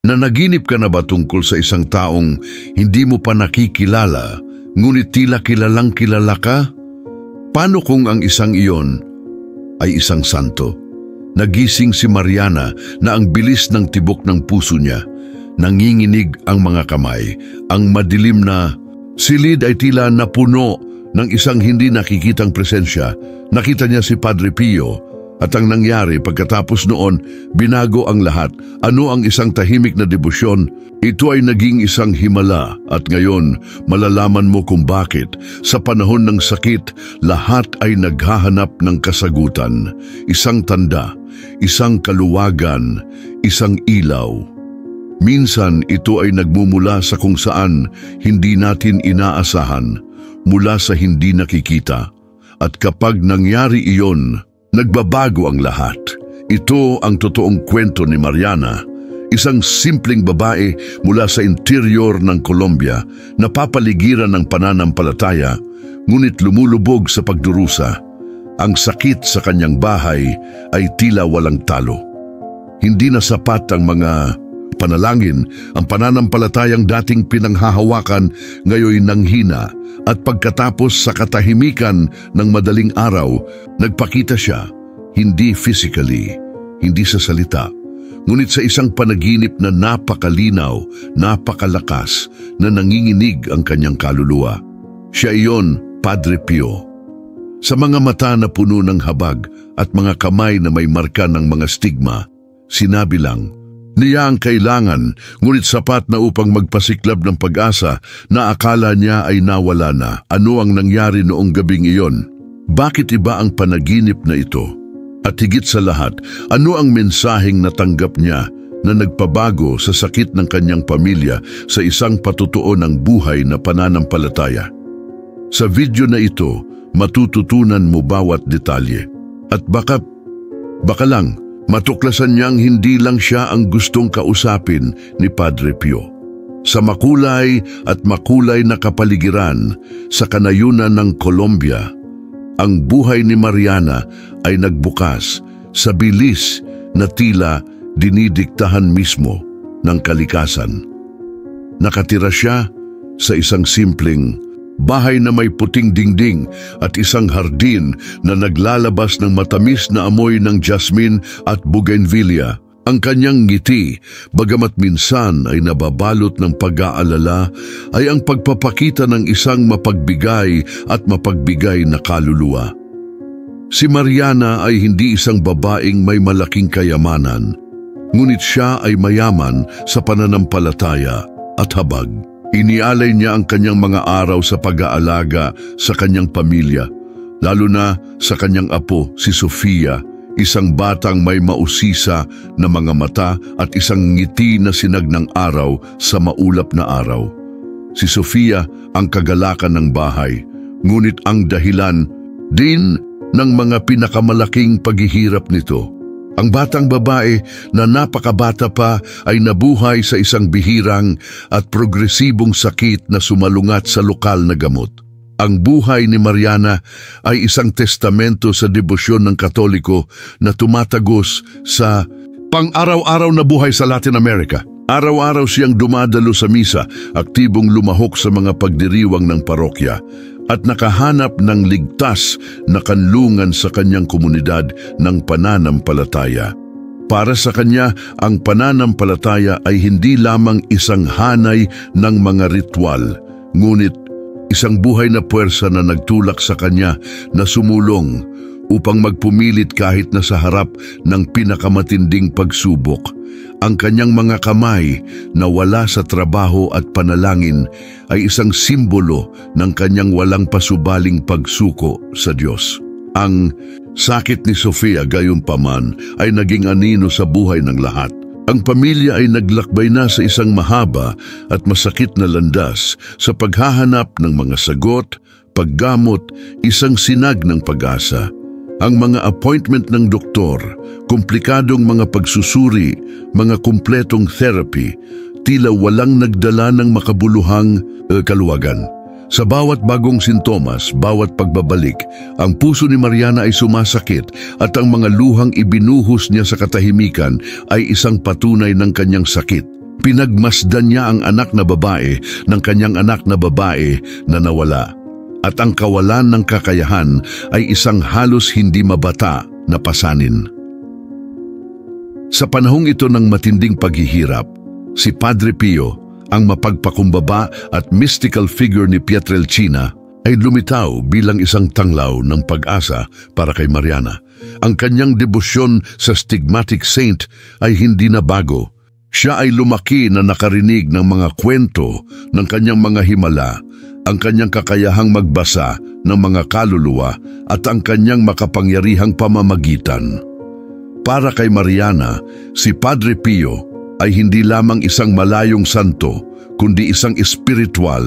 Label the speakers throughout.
Speaker 1: Nanaginip ka na ba tungkol sa isang taong hindi mo pa nakikilala, ngunit tila kilalang kilala ka? Paano kung ang isang iyon ay isang santo? Nagising si Mariana na ang bilis ng tibok ng puso niya. Nanginginig ang mga kamay. Ang madilim na silid ay tila napuno ng isang hindi nakikitang presensya. Nakita niya si Padre Pio. At ang nangyari pagkatapos noon, binago ang lahat. Ano ang isang tahimik na debosyon? Ito ay naging isang himala at ngayon malalaman mo kung bakit. Sa panahon ng sakit, lahat ay naghahanap ng kasagutan. Isang tanda, isang kaluwagan, isang ilaw. Minsan ito ay nagmumula sa kung saan hindi natin inaasahan, mula sa hindi nakikita. At kapag nangyari iyon, nagbabago ang lahat. Ito ang totoong kwento ni Mariana, isang simpleng babae mula sa interior ng Colombia na papaligiran ng pananampalataya, ngunit lumulubog sa pagdurusa. Ang sakit sa kanyang bahay ay tila walang talo. Hindi na sapat ang mga panalangin, ang pananampalatayang dating pinanghahawakan ngayon nanghina. At pagkatapos sa katahimikan ng madaling araw, nagpakita siya, hindi physically, hindi sa salita, ngunit sa isang panaginip na napakalinaw, napakalakas, na nanginginig ang kanyang kaluluwa. Siya iyon, Padre Pio. Sa mga mata na puno ng habag at mga kamay na may marka ng mga stigma, sinabi lang, niya ang kailangan, ngunit sapat na upang magpasiklab ng pag-asa na akala niya ay nawala na. Ano ang nangyari noong gabing iyon? Bakit iba ang panaginip na ito? At higit sa lahat, ano ang mensaheng natanggap niya na nagpabago sa sakit ng kanyang pamilya sa isang patutuo ng buhay na pananampalataya? Sa video na ito, matututunan mo bawat detalye. At baka lang, matuklasan niyang hindi lang siya ang gustong kausapin ni Padre Pio. Sa makulay at makulay na kapaligiran sa kanayunan ng Colombia, ang buhay ni Mariana ay nagbukas sa bilis na tila dinidiktahan mismo ng kalikasan. Nakatira siya sa isang simpleng bahay na may puting dingding at isang hardin na naglalabas ng matamis na amoy ng jasmine at bougainvillea. Ang kanyang ngiti, bagamat minsan ay nababalot ng pag-aalala, ay ang pagpapakita ng isang mapagbigay at mapagbigay na kaluluwa. Si Mariana ay hindi isang babaeng may malaking kayamanan, ngunit siya ay mayaman sa pananampalataya at habag. Inialay niya ang kanyang mga araw sa pag-aalaga sa kanyang pamilya, lalo na sa kanyang apo, si Sofia, isang batang may mausisa na mga mata at isang ngiti na sinag ng araw sa maulap na araw. Si Sofia ang kagalakan ng bahay, ngunit ang dahilan din ng mga pinakamalaking paghihirap nito. Ang batang babae na napakabata pa ay nabuhay sa isang bihirang at progresibong sakit na sumalungat sa lokal na gamot. Ang buhay ni Mariana ay isang testamento sa debosyon ng Katoliko na tumatagos sa pang-araw-araw na buhay sa Latin America. Araw-araw siyang dumadalo sa misa, aktibong lumahok sa mga pagdiriwang ng parokya, at nakahanap ng ligtas na kanlungan sa kanyang komunidad ng pananampalataya. Para sa kanya, ang pananampalataya ay hindi lamang isang hanay ng mga ritual, ngunit isang buhay na puwersa na nagtulak sa kanya na sumulong upang magpumilit kahit na sa harap ng pinakamatinding pagsubok. Ang kanyang mga kamay na wala sa trabaho at panalangin ay isang simbolo ng kanyang walang pasubaling pagsuko sa Diyos. Ang sakit ni Sofia gayunpaman ay naging anino sa buhay ng lahat. Ang pamilya ay naglakbay na sa isang mahaba at masakit na landas sa paghahanap ng mga sagot, paggamot, isang sinag ng pag-asa. Ang mga appointment ng doktor, komplikadong mga pagsusuri, mga kumpletong therapy, tila walang nagdala ng makabuluhang kaluwagan. Sa bawat bagong sintomas, bawat pagbabalik, ang puso ni Mariana ay sumasakit at ang mga luhang ibinuhos niya sa katahimikan ay isang patunay ng kanyang sakit. Pinagmasdan niya ang anak na babae ng kanyang anak na babae na nawala. At ang kawalan ng kakayahan ay isang halos hindi mabata na pasanin. Sa panahong ito ng matinding paghihirap, si Padre Pio, ang mapagpakumbaba at mystical figure ni Pietrelcina, ay lumitaw bilang isang tanglaw ng pag-asa para kay Mariana. Ang kanyang debosyon sa stigmatic saint ay hindi na bago. Siya ay lumaki na nakarinig ng mga kwento ng kanyang mga himala, ang kanyang kakayahang magbasa ng mga kaluluwa at ang kanyang makapangyarihang pamamagitan. Para kay Mariana, si Padre Pio ay hindi lamang isang malayong santo, kundi isang espiritual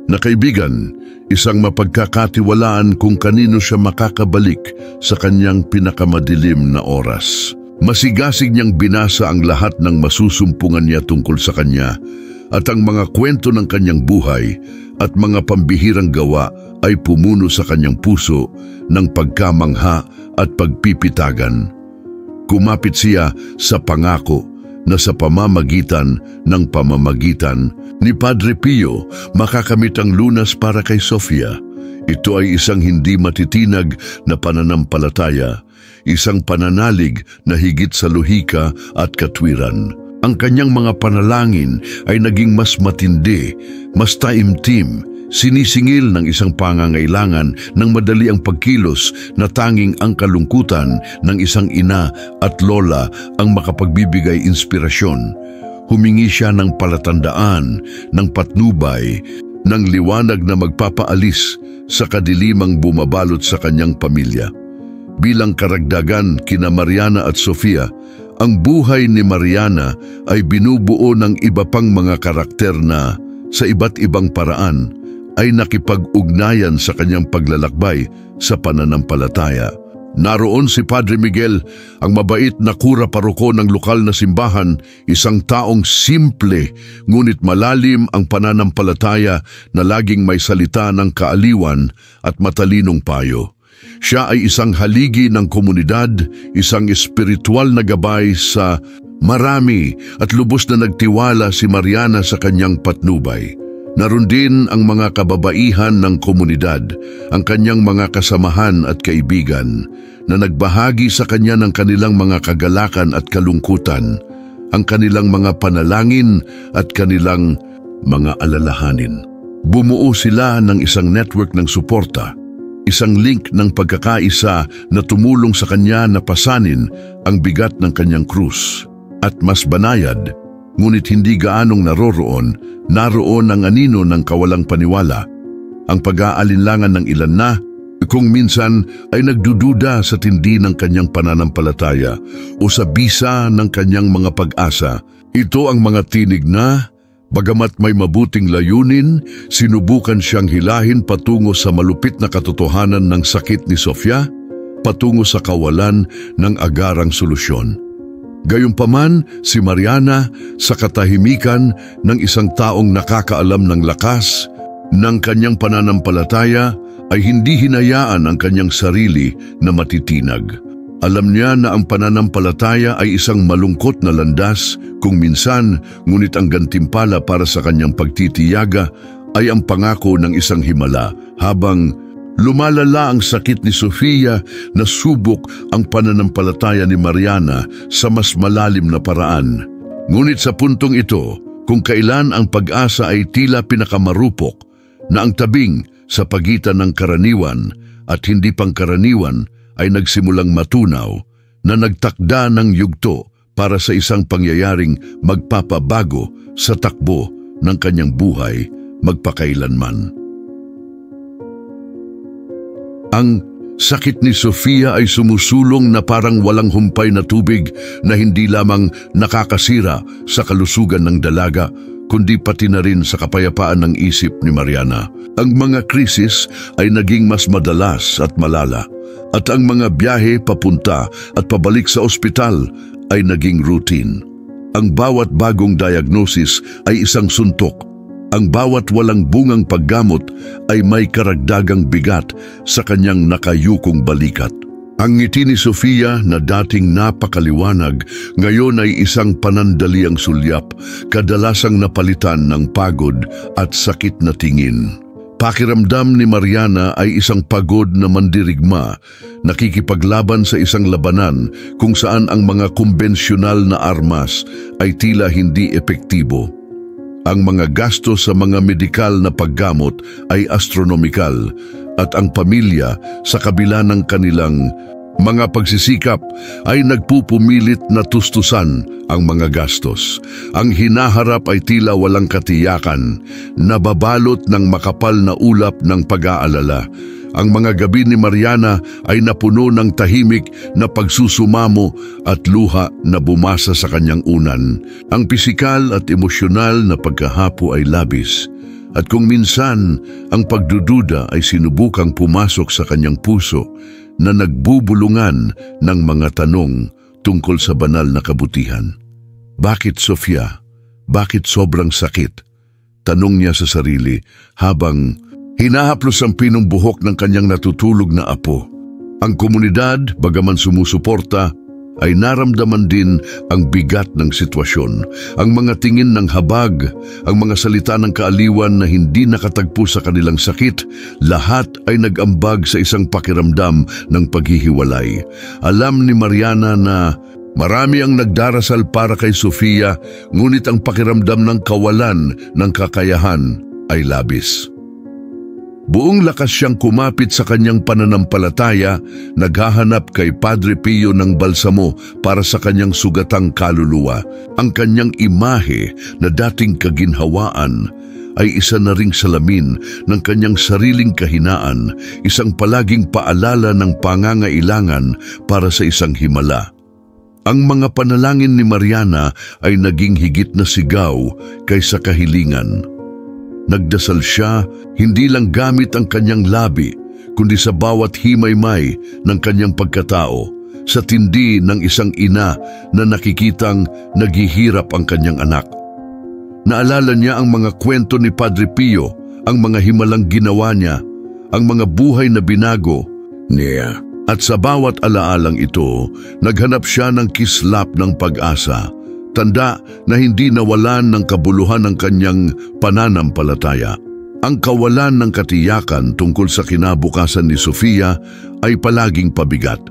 Speaker 1: na kaibigan, isang mapagkakatiwalaan kung kanino siya makakabalik sa kanyang pinakamadilim na oras. Masigasig niyang binasa ang lahat ng masusumpungan niya tungkol sa kanya at ang mga kwento ng kanyang buhay at mga pambihirang gawa ay pumuno sa kanyang puso ng pagkamangha at pagpipitagan. Kumapit siya sa pangako na sa pamamagitan ng pamamagitan ni Padre Pio makakamit ang lunas para kay Sofia. Ito ay isang hindi matitinag na pananampalataya, isang pananalig na higit sa lohika at katwiran. Ang kanyang mga panalangin ay naging mas matindi, mas taimtim, sinisingil ng isang pangangailangan ng madali ang pagkilos na tanging ang kalungkutan ng isang ina at lola ang makapagbibigay inspirasyon. Humingi siya ng palatandaan, ng patnubay, ng liwanag na magpapaalis sa kadilimang bumabalot sa kanyang pamilya. Bilang karagdagan kina Mariana at Sofia, ang buhay ni Mariana ay binubuo ng iba pang mga karakter na, sa iba't ibang paraan, ay nakipag-ugnayan sa kanyang paglalakbay sa pananampalataya. Naroon si Padre Miguel, ang mabait na kura paroko ng lokal na simbahan, isang taong simple ngunit malalim ang pananampalataya na laging may salita ng kaaliwan at matalinong payo. Siya ay isang haligi ng komunidad, isang espiritual na gabay sa marami at lubos na nagtiwala si Mariana sa kanyang patnubay. Naroon din ang mga kababaihan ng komunidad, ang kanyang mga kasamahan at kaibigan, na nagbahagi sa kanya ng kanilang mga kagalakan at kalungkutan, ang kanilang mga panalangin at kanilang mga alalahanin. Bumuo sila ng isang network ng suporta, isang link ng pagkakaisa na tumulong sa kanya na pasanin ang bigat ng kanyang krus. At mas banayad, ngunit hindi gaanong naroon ang anino ng kawalang paniwala, ang pag-aalinlangan ng ilan na, kung minsan ay nagdududa sa tindi ng kanyang pananampalataya o sa bisa ng kanyang mga pag-asa. Ito ang mga tinig na, bagamat may mabuting layunin, sinubukan siyang hilahin patungo sa malupit na katotohanan ng sakit ni Sofia, patungo sa kawalan ng agarang solusyon. Gayunpaman, si Mariana, sa katahimikan ng isang taong nakakaalam ng lakas ng kanyang pananampalataya, ay hindi hinayaan ang kanyang sarili na matitinag. Alam niya na ang pananampalataya ay isang malungkot na landas kung minsan, ngunit ang gantimpala para sa kanyang pagtitiyaga ay ang pangako ng isang himala. Habang lumalala ang sakit ni Sofia, nasubok ang pananampalataya ni Mariana sa mas malalim na paraan. Ngunit sa puntong ito, kung kailan ang pag-asa ay tila pinakamarupok, na ang tabing sa pagitan ng karaniwan at hindi pangkaraniwan ay nagsimulang matunaw, na nagtakda ng yugto para sa isang pangyayaring magpapabago sa takbo ng kanyang buhay magpakailanman. Ang sakit ni Sofia ay sumusulong na parang walang humpay na tubig na hindi lamang nakakasira sa kalusugan ng dalaga, kundi pati na rin sa kapayapaan ng isip ni Mariana. Ang mga krisis ay naging mas madalas at malala, at ang mga biyahe papunta at pabalik sa ospital ay naging routine. Ang bawat bagong diagnosis ay isang suntok. Ang bawat walang bungang paggamot ay may karagdagang bigat sa kanyang nakayukong balikat. Ang ngiti ni Sofia na dating napakaliwanag, ngayon ay isang panandaliang sulyap, kadalasang napalitan ng pagod at sakit na tingin. Pakiramdam ni Mariana ay isang pagod na mandirigma, nakikipaglaban sa isang labanan kung saan ang mga kumbensyonal na armas ay tila hindi epektibo. Ang mga gasto sa mga medikal na paggamot ay astronomikal at ang pamilya sa kabila ng kanilang mga pagsisikap ay nagpupumilit na tustusan ang mga gastos. Ang hinaharap ay tila walang katiyakan, nababalot ng makapal na ulap ng pag-aalala. Ang mga gabi ni Mariana ay napuno ng tahimik na pagsusumamo at luha na bumasa sa kanyang unan. Ang pisikal at emosyonal na pagkahapo ay labis. At kung minsan ang pagdududa ay sinubukang pumasok sa kanyang puso, na nagbubulungan ng mga tanong tungkol sa banal na kabutihan. Bakit, Sofia? Bakit sobrang sakit? Tanong niya sa sarili habang hinahaplos ang pinong buhok ng kanyang natutulog na apo. Ang komunidad, bagaman sumusuporta, ay naramdaman din ang bigat ng sitwasyon. Ang mga tingin ng habag, ang mga salita ng kaaliwan na hindi nakatagpo sa kanilang sakit, lahat ay nag-ambag sa isang pakiramdam ng paghihiwalay. Alam ni Mariana na marami ang nagdarasal para kay Sofia, ngunit ang pakiramdam ng kawalan ng kakayahan ay labis. Buong lakas siyang kumapit sa kanyang pananampalataya, naghahanap kay Padre Pio ng balsamo para sa kanyang sugatang kaluluwa. Ang kanyang imahe na dating kaginhawaan ay isa na ring salamin ng kanyang sariling kahinaan, isang palaging paalala ng pangangailangan para sa isang himala. Ang mga panalangin ni Mariana ay naging higit na sigaw kaysa kahilingan. Nagdasal siya hindi lang gamit ang kanyang labi, kundi sa bawat himay-may ng kanyang pagkatao, sa tindi ng isang ina na nakikitang naghihirap ang kanyang anak. Naalala niya ang mga kwento ni Padre Pio, ang mga himalang ginawa niya, ang mga buhay na binago niya. At sa bawat alaalang ito, naghanap siya ng kislap ng pag-asa, tanda na hindi nawalan ng kabuluhan ng kanyang pananampalataya. Ang kawalan ng katiyakan tungkol sa kinabukasan ni Sofia ay palaging pabigat.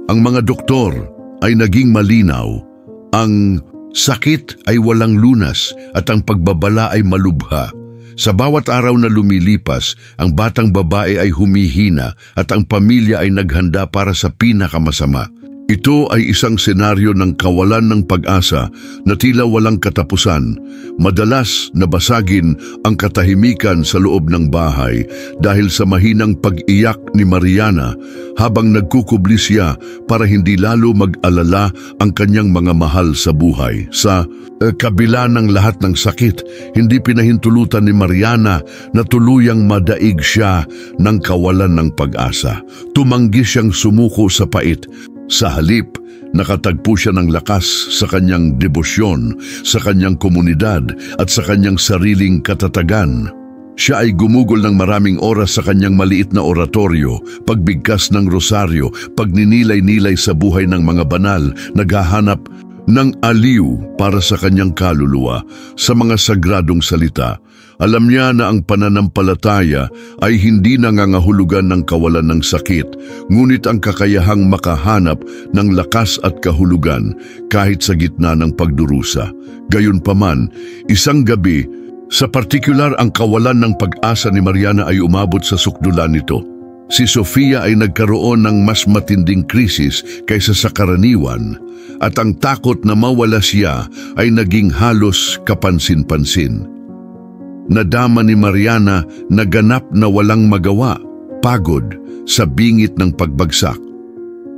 Speaker 1: Ang mga doktor ay naging malinaw. Ang sakit ay walang lunas at ang pagbabala ay malubha. Sa bawat araw na lumilipas, ang batang babae ay humihina at ang pamilya ay naghanda para sa pinakamasama. Ito ay isang senaryo ng kawalan ng pag-asa na tila walang katapusan. Madalas nabasagin ang katahimikan sa loob ng bahay dahil sa mahinang pag-iyak ni Mariana habang nagkukubli siya para hindi lalo mag-alala ang kanyang mga mahal sa buhay. Sa kabila ng lahat ng sakit, hindi pinahintulutan ni Mariana na tuluyang madaig siya ng kawalan ng pag-asa. Tumanggi siyang sumuko sa pait. Sa halip, nakatagpo siya ng lakas sa kanyang debosyon, sa kanyang komunidad at sa kanyang sariling katatagan. Siya ay gumugol ng maraming oras sa kanyang maliit na oratoryo, pagbigkas ng rosaryo, pagninilay-nilay sa buhay ng mga banal, naghahanap ng aliw para sa kanyang kaluluwa sa mga sagradong salita. Alam niya na ang pananampalataya ay hindi nangangahulugan ng kawalan ng sakit, ngunit ang kakayahang makahanap ng lakas at kahulugan kahit sa gitna ng pagdurusa. Gayunpaman, isang gabi, sa partikular ang kawalan ng pag-asa ni Mariana ay umabot sa sukdulan nito. Si Sofia ay nagkaroon ng mas matinding krisis kaysa sa karaniwan, at ang takot na mawala siya ay naging halos kapansin-pansin. Nadama ni Mariana na ganap na walang magawa, pagod sa bingit ng pagbagsak.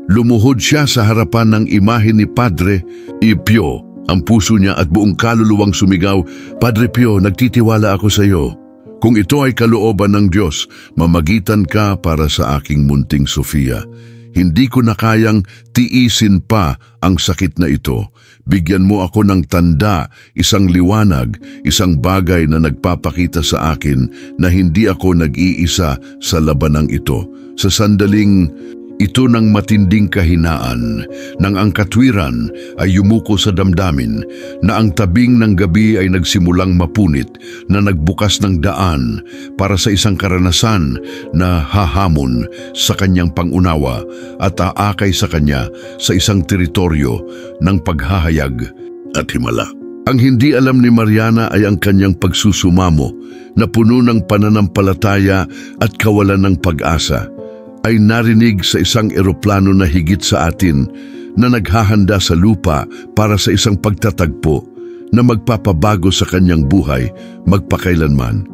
Speaker 1: Lumuhod siya sa harapan ng imahe ni Padre Pio. Ang puso niya at buong kaluluwang sumigaw, "Padre Pio, nagtitiwala ako sa iyo. Kung ito ay kalooban ng Diyos, mamagitan ka para sa aking munting Sofia. Hindi ko na kayang tiisin pa ang sakit na ito. Bigyan mo ako ng tanda, isang liwanag, isang bagay na nagpapakita sa akin na hindi ako nag-iisa sa labanang ito." Sa sandaling Ito ng matinding kahinaan, nang ang katwiran ay yumuko sa damdamin, na ang tabing ng gabi ay nagsimulang mapunit, na nagbukas ng daan para sa isang karanasan na hahamon sa kanyang pangunawa at aakay sa kanya sa isang teritoryo ng paghahayag at himala. Ang hindi alam ni Mariana ay ang kanyang pagsusumamo na puno ng pananampalataya at kawalan ng pag-asa ay narinig sa isang eroplano na higit sa atin na naghahanda sa lupa para sa isang pagtatagpo na magpapabago sa kanyang buhay magpakailanman.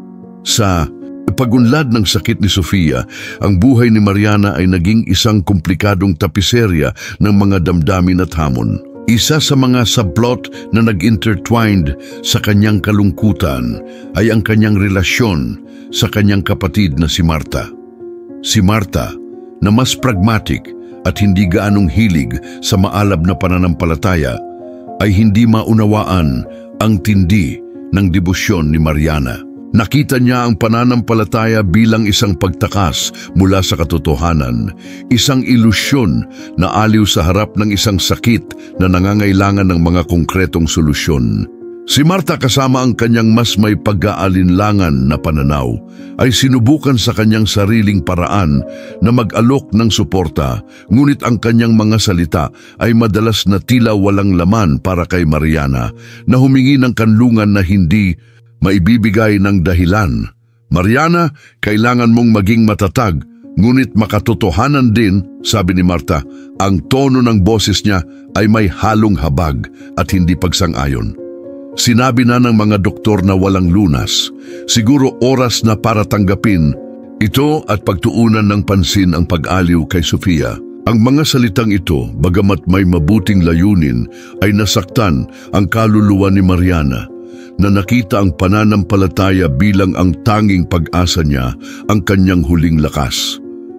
Speaker 1: Sa pagunlad ng sakit ni Sofia, ang buhay ni Mariana ay naging isang komplikadong tapiserya ng mga damdamin at hamon. Isa sa mga subplot na nag-intertwined sa kanyang kalungkutan ay ang kanyang relasyon sa kanyang kapatid na si Marta. Si Marta, na mas pragmatic at hindi gaanong hilig sa maalab na pananampalataya, ay hindi maunawaan ang tindi ng debosyon ni Mariana. Nakita niya ang pananampalataya bilang isang pagtakas mula sa katotohanan, isang ilusyon na aliw sa harap ng isang sakit na nangangailangan ng mga konkretong solusyon. Si Marta, kasama ang kanyang mas may pag-aalinlangan na pananaw, ay sinubukan sa kanyang sariling paraan na mag-alok ng suporta, ngunit ang kanyang mga salita ay madalas na tila walang laman para kay Mariana, na humingi ng kanlungan na hindi maibibigay ng dahilan. Mariana, kailangan mong maging matatag, ngunit makatotohanan din, sabi ni Marta. Ang tono ng boses niya ay may halong habag at hindi pagsang-ayon. Sinabi na ng mga doktor na walang lunas, siguro oras na para tanggapin ito at pagtuunan ng pansin ang pag-aliw kay Sofia. Ang mga salitang ito, bagamat may mabuting layunin, ay nasaktan ang kaluluwa ni Mariana, na nakita ang pananampalataya bilang ang tanging pag-asa niya, ang kanyang huling lakas.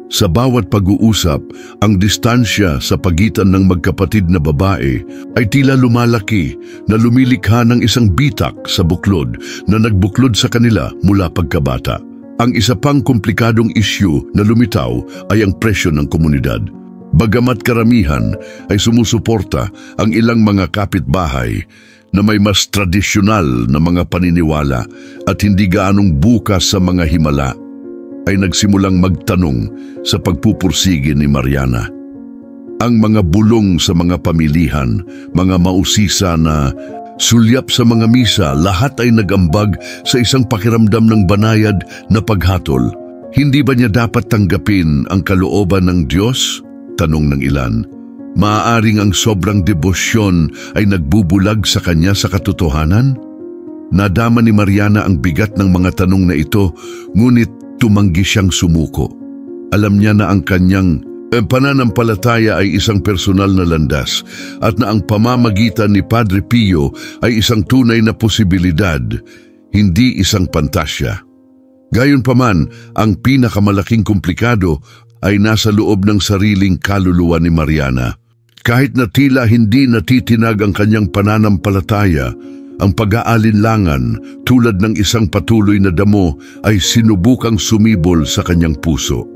Speaker 1: Sa bawat pag-uusap, ang distansya sa pagitan ng magkapatid na babae ay tila lumalaki, na lumilikha ng isang bitak sa buklod na nagbuklod sa kanila mula pagkabata. Ang isa pang komplikadong isyu na lumitaw ay ang presyo ng komunidad. Bagamat karamihan ay sumusuporta, ang ilang mga kapitbahay na may mas tradisyonal na mga paniniwala at hindi gaanong bukas sa mga himala, ay nagsimulang magtanong sa pagpupursige ni Mariana. Ang mga bulong sa mga pamilihan, mga mausisa na sulyap sa mga misa, lahat ay nagambag sa isang pakiramdam ng banayad na paghatol. Hindi ba niya dapat tanggapin ang kalooban ng Diyos? Tanong ng ilan. Maaaring ang sobrang debosyon ay nagbubulag sa kanya sa katotohanan? Nadama ni Mariana ang bigat ng mga tanong na ito, ngunit tumanggi siyang sumuko. Alam niya na ang kanyang pananampalataya ay isang personal na landas at na ang pamamagitan ni Padre Pio ay isang tunay na posibilidad, hindi isang pantasya. Gayunpaman, ang pinakamalaking komplikado ay nasa loob ng sariling kaluluwa ni Mariana. Kahit na tila hindi natitinag ang kanyang pananampalataya, ang pag-aalinlangan tulad ng isang patuloy na damo ay sinubukang sumibol sa kanyang puso.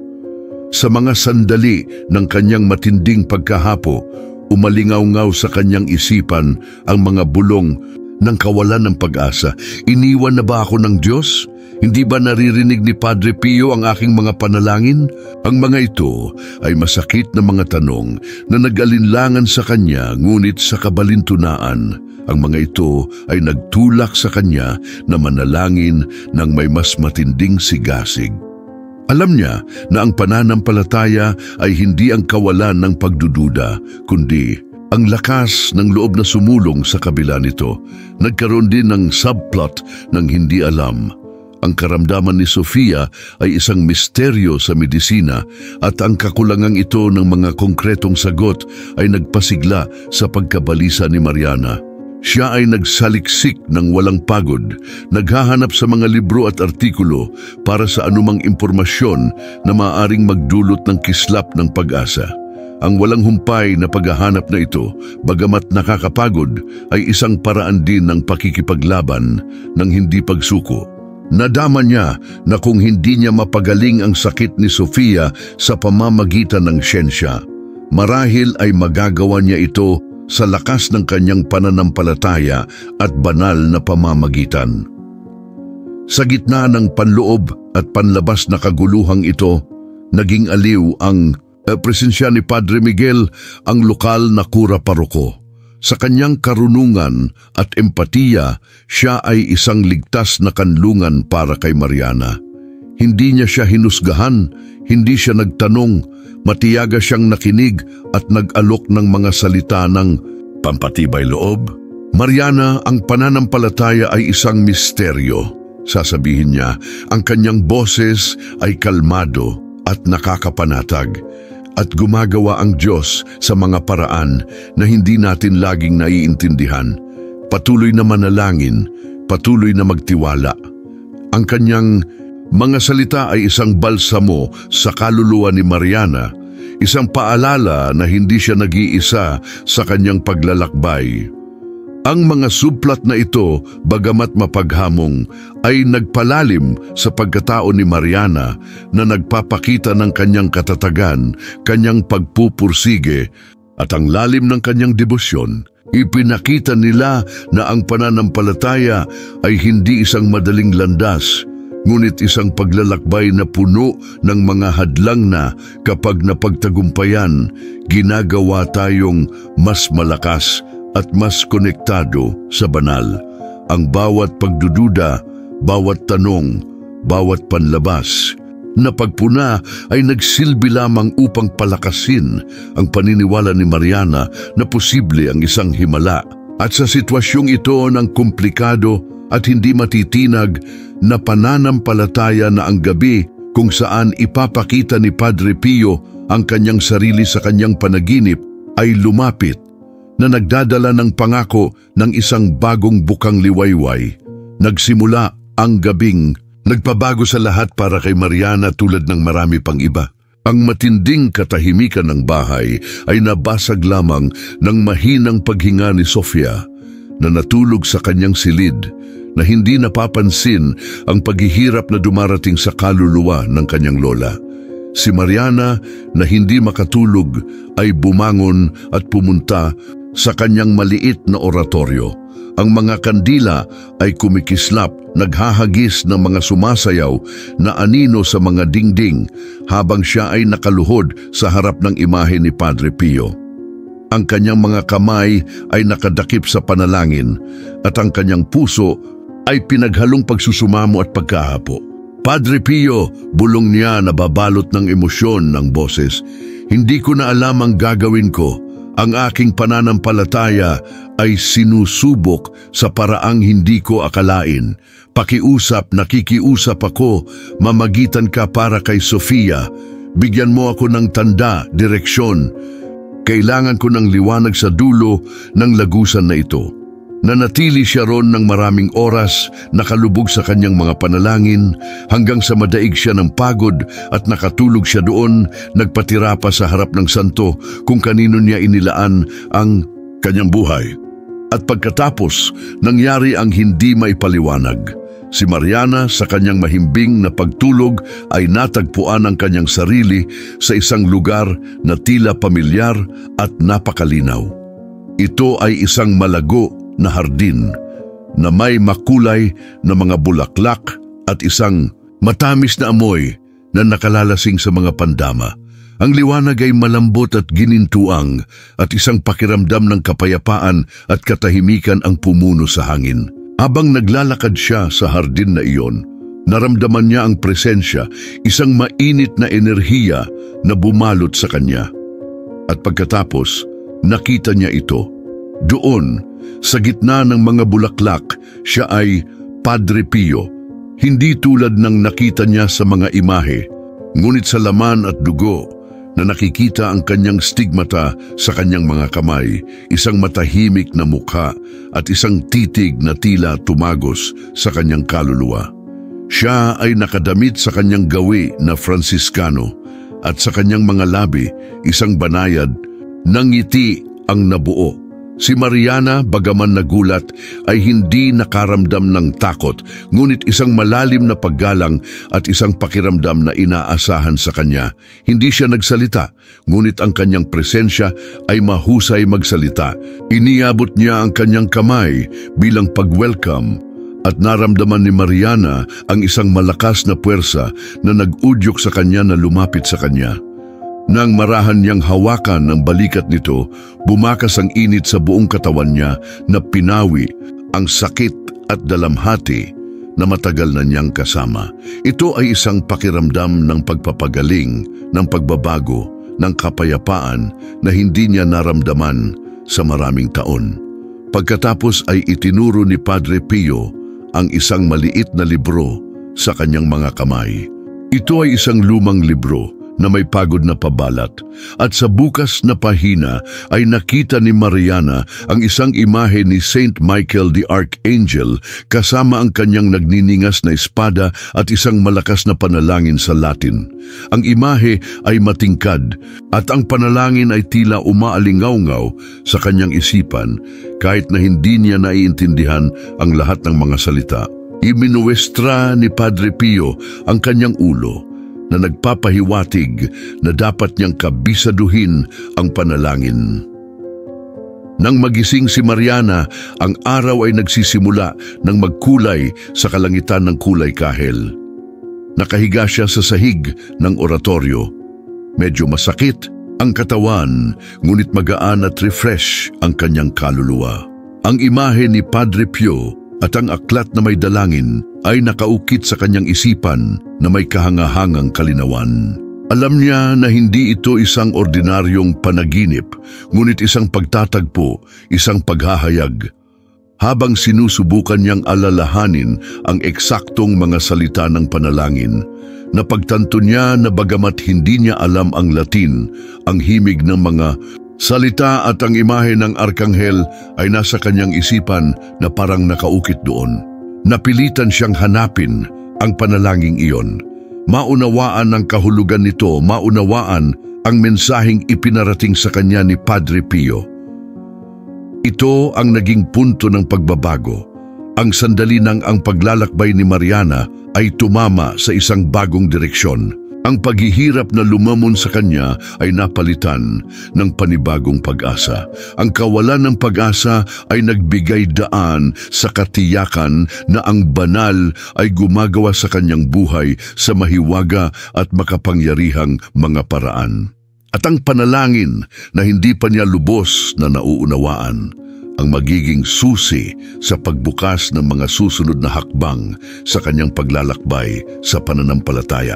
Speaker 1: Sa mga sandali ng kanyang matinding pagkahapo, umalingaw-ngaw sa kanyang isipan ang mga bulong ng kawalan ng pag-asa. Iniwan na ba ako ng Diyos? Hindi ba naririnig ni Padre Pio ang aking mga panalangin? Ang mga ito ay masakit na mga tanong na nag-alinlangan sa kanya, ngunit sa kabalintunaan, ang mga ito ay nagtulak sa kanya na manalangin ng may mas matinding sigasig. Alam niya na ang pananampalataya ay hindi ang kawalan ng pagdududa, kundi ang lakas ng loob na sumulong sa kabila nito. Nagkaroon din ng subplot ng hindi alam. Ang karamdaman ni Sofia ay isang misteryo sa medisina at ang kakulangang ito ng mga konkretong sagot ay nagpasigla sa pagkabalisa ni Mariana. Siya ay nagsaliksik ng walang pagod, naghahanap sa mga libro at artikulo para sa anumang impormasyon na maaaring magdulot ng kislap ng pag-asa. Ang walang humpay na paghahanap na ito, bagamat nakakapagod, ay isang paraan din ng pakikipaglaban ng hindi pagsuko. Nadama niya na kung hindi niya mapagaling ang sakit ni Sofia sa pamamagitan ng siyensya, marahil ay magagawa niya ito sa lakas ng kanyang pananampalataya at banal na pamamagitan. Sa gitna ng panloob at panlabas na kaguluhang ito, naging aliw ang presensya ni Padre Miguel, ang lokal na kura paroko. Sa kanyang karunungan at empatiya, siya ay isang ligtas na kanlungan para kay Mariana. Hindi niya siya hinusgahan, hindi siya nagtanong, matiyaga siyang nakinig at nag-alok ng mga salita ng pampatibay loob. Mariana, ang pananampalataya ay isang misteryo. Sasabihin niya, ang kanyang boses ay kalmado at nakakapanatag. At gumagawa ang Diyos sa mga paraan na hindi natin laging naiintindihan. Patuloy na manalangin, patuloy na magtiwala. Ang kanyang mga salita ay isang balsamo sa kaluluwa ni Mariana, isang paalala na hindi siya nag-iisa sa kanyang paglalakbay. Ang mga suplat na ito, bagamat mapaghamong, ay nagpalalim sa pagkatao ni Mariana na nagpapakita ng kanyang katatagan, kanyang pagpupursige at ang lalim ng kanyang debosyon. Ipinakita nila na ang pananampalataya ay hindi isang madaling landas, ngunit isang paglalakbay na puno ng mga hadlang na kapag napagtagumpayan, ginagawa tayong mas malakas at mas konektado sa banal. Ang bawat pagdududa, bawat tanong, bawat panlabas na pagpuna ay nagsilbi lamang upang palakasin ang paniniwala ni Mariana na posible ang isang himala. At sa sitwasyong ito ng komplikado at hindi matitinag na pananampalataya na ang gabi kung saan ipapakita ni Padre Pio ang kanyang sarili sa kanyang panaginip ay lumapit, na nagdadala ng pangako ng isang bagong bukang liwayway. Nagsimula ang gabing nagpabago sa lahat para kay Mariana tulad ng marami pang iba. Ang matinding katahimikan ng bahay ay nabasag lamang ng mahinang paghinga ni Sofia na natulog sa kanyang silid, na hindi napapansin ang paghihirap na dumarating sa kaluluwa ng kanyang lola. Si Mariana, na hindi makatulog, ay bumangon at pumunta sa kanyang maliit na oratoryo. Ang mga kandila ay kumikislap, naghahagis ng mga sumasayaw na anino sa mga dingding habang siya ay nakaluhod sa harap ng imahe ni Padre Pio. Ang kanyang mga kamay ay nakadakip sa panalangin at ang kanyang puso ay pinaghalong pagsusumamo at pagkahapo. Padre Pio, bulong niya na babalot ng emosyon ng boses. Hindi ko na alam ang gagawin ko. Ang aking pananampalataya ay sinusubok sa paraang hindi ko akalain. Pakiusap, nakikiusap ako, mamagitan ka para kay Sofia. Bigyan mo ako ng tanda, direksyon. Kailangan ko ng liwanag sa dulo ng lagusan na ito. Nanatili siya ron ng maraming oras, nakalubog sa kanyang mga panalangin, hanggang sa madaig siya ng pagod at nakatulog siya doon, nagpatira pa sa harap ng santo kung kanino niya inilaan ang kanyang buhay. At pagkatapos, nangyari ang hindi maipaliwanag. Si Mariana, sa kanyang mahimbing na pagtulog, ay natagpuan ang kanyang sarili sa isang lugar na tila pamilyar at napakalinaw. Ito ay isang malago na hardin na may makulay na mga bulaklak at isang matamis na amoy na nakalalasing sa mga pandama. Ang liwanag ay malambot at ginintuang at isang pakiramdam ng kapayapaan at katahimikan ang pumuno sa hangin. Habang naglalakad siya sa hardin na iyon, naramdaman niya ang presensya, isang mainit na enerhiya na bumalot sa kanya. At pagkatapos, nakita niya ito. Doon, sa gitna ng mga bulaklak, siya ay Padre Pio. Hindi tulad ng nakita niya sa mga imahe, ngunit sa laman at dugo na nakikita ang kanyang stigmata sa kanyang mga kamay, isang matahimik na mukha at isang titig na tila tumagos sa kanyang kaluluwa. Siya ay nakadamit sa kanyang gawi na Franciscano at sa kanyang mga labi, isang banayad ng ngiti ang nabuo. Si Mariana, bagaman nagulat, ay hindi nakaramdam ng takot, ngunit isang malalim na paggalang at isang pakiramdam na inaasahan sa kanya. Hindi siya nagsalita, ngunit ang kanyang presensya ay mahusay magsalita. Iniabot niya ang kanyang kamay bilang pag-welcome at naramdaman ni Mariana ang isang malakas na puwersa na nag-udyok sa kanya na lumapit sa kanya. Nang marahan niyang hawakan ang balikat nito, bumakas ang init sa buong katawan niya na pinawi ang sakit at dalamhati na matagal na niyang kasama. Ito ay isang pakiramdam ng pagpapagaling, ng pagbabago, ng kapayapaan na hindi niya naramdaman sa maraming taon. Pagkatapos ay itinuro ni Padre Pio ang isang maliit na libro sa kanyang mga kamay. Ito ay isang lumang libro na may pagod na pabalat, at sa bukas na pahina ay nakita ni Mariana ang isang imahe ni Saint Michael the Archangel kasama ang kanyang nagniningas na espada at isang malakas na panalangin sa Latin. Ang imahe ay matingkad at ang panalangin ay tila umaalingaw-ngaw sa kanyang isipan kahit na hindi niya naiintindihan ang lahat ng mga salita. Iminuwestra ni Padre Pio ang kanyang ulo na nagpapahiwatig na dapat niyang kabisaduhin ang panalangin. Nang magising si Mariana, ang araw ay nagsisimula ng magkulay sa kalangitan ng kulay kahel. Nakahiga siya sa sahig ng oratoryo. Medyo masakit ang katawan, ngunit magaan at refresh ang kanyang kaluluwa. Ang imahe ni Padre Pio at ang aklat na may dalangin ay nakaukit sa kanyang isipan na may kahangahangang kalinawan. Alam niya na hindi ito isang ordinaryong panaginip, ngunit isang pagtatagpo, isang paghahayag. Habang sinusubukan niyang alalahanin ang eksaktong mga salita ng panalangin, napagtanto niya na bagamat hindi niya alam ang Latin, ang himig ng mga salita at ang imahe ng Arkanghel ay nasa kanyang isipan na parang nakaukit doon. Napilitan siyang hanapin ang panalangin iyon. Maunawaan ang kahulugan nito, maunawaan ang mensaheng ipinarating sa kanya ni Padre Pio. Ito ang naging punto ng pagbabago. Ang sandali nang ang paglalakbay ni Mariana ay tumama sa isang bagong direksyon. Ang paghihirap na lumamon sa kanya ay napalitan ng panibagong pag-asa. Ang kawalan ng pag-asa ay nagbigay daan sa katiyakan na ang banal ay gumagawa sa kanyang buhay sa mahiwaga at makapangyarihang mga paraan. At ang panalangin na hindi pa niya lubos na nauunawaan ang magiging susi sa pagbukas ng mga susunod na hakbang sa kanyang paglalakbay sa pananampalataya.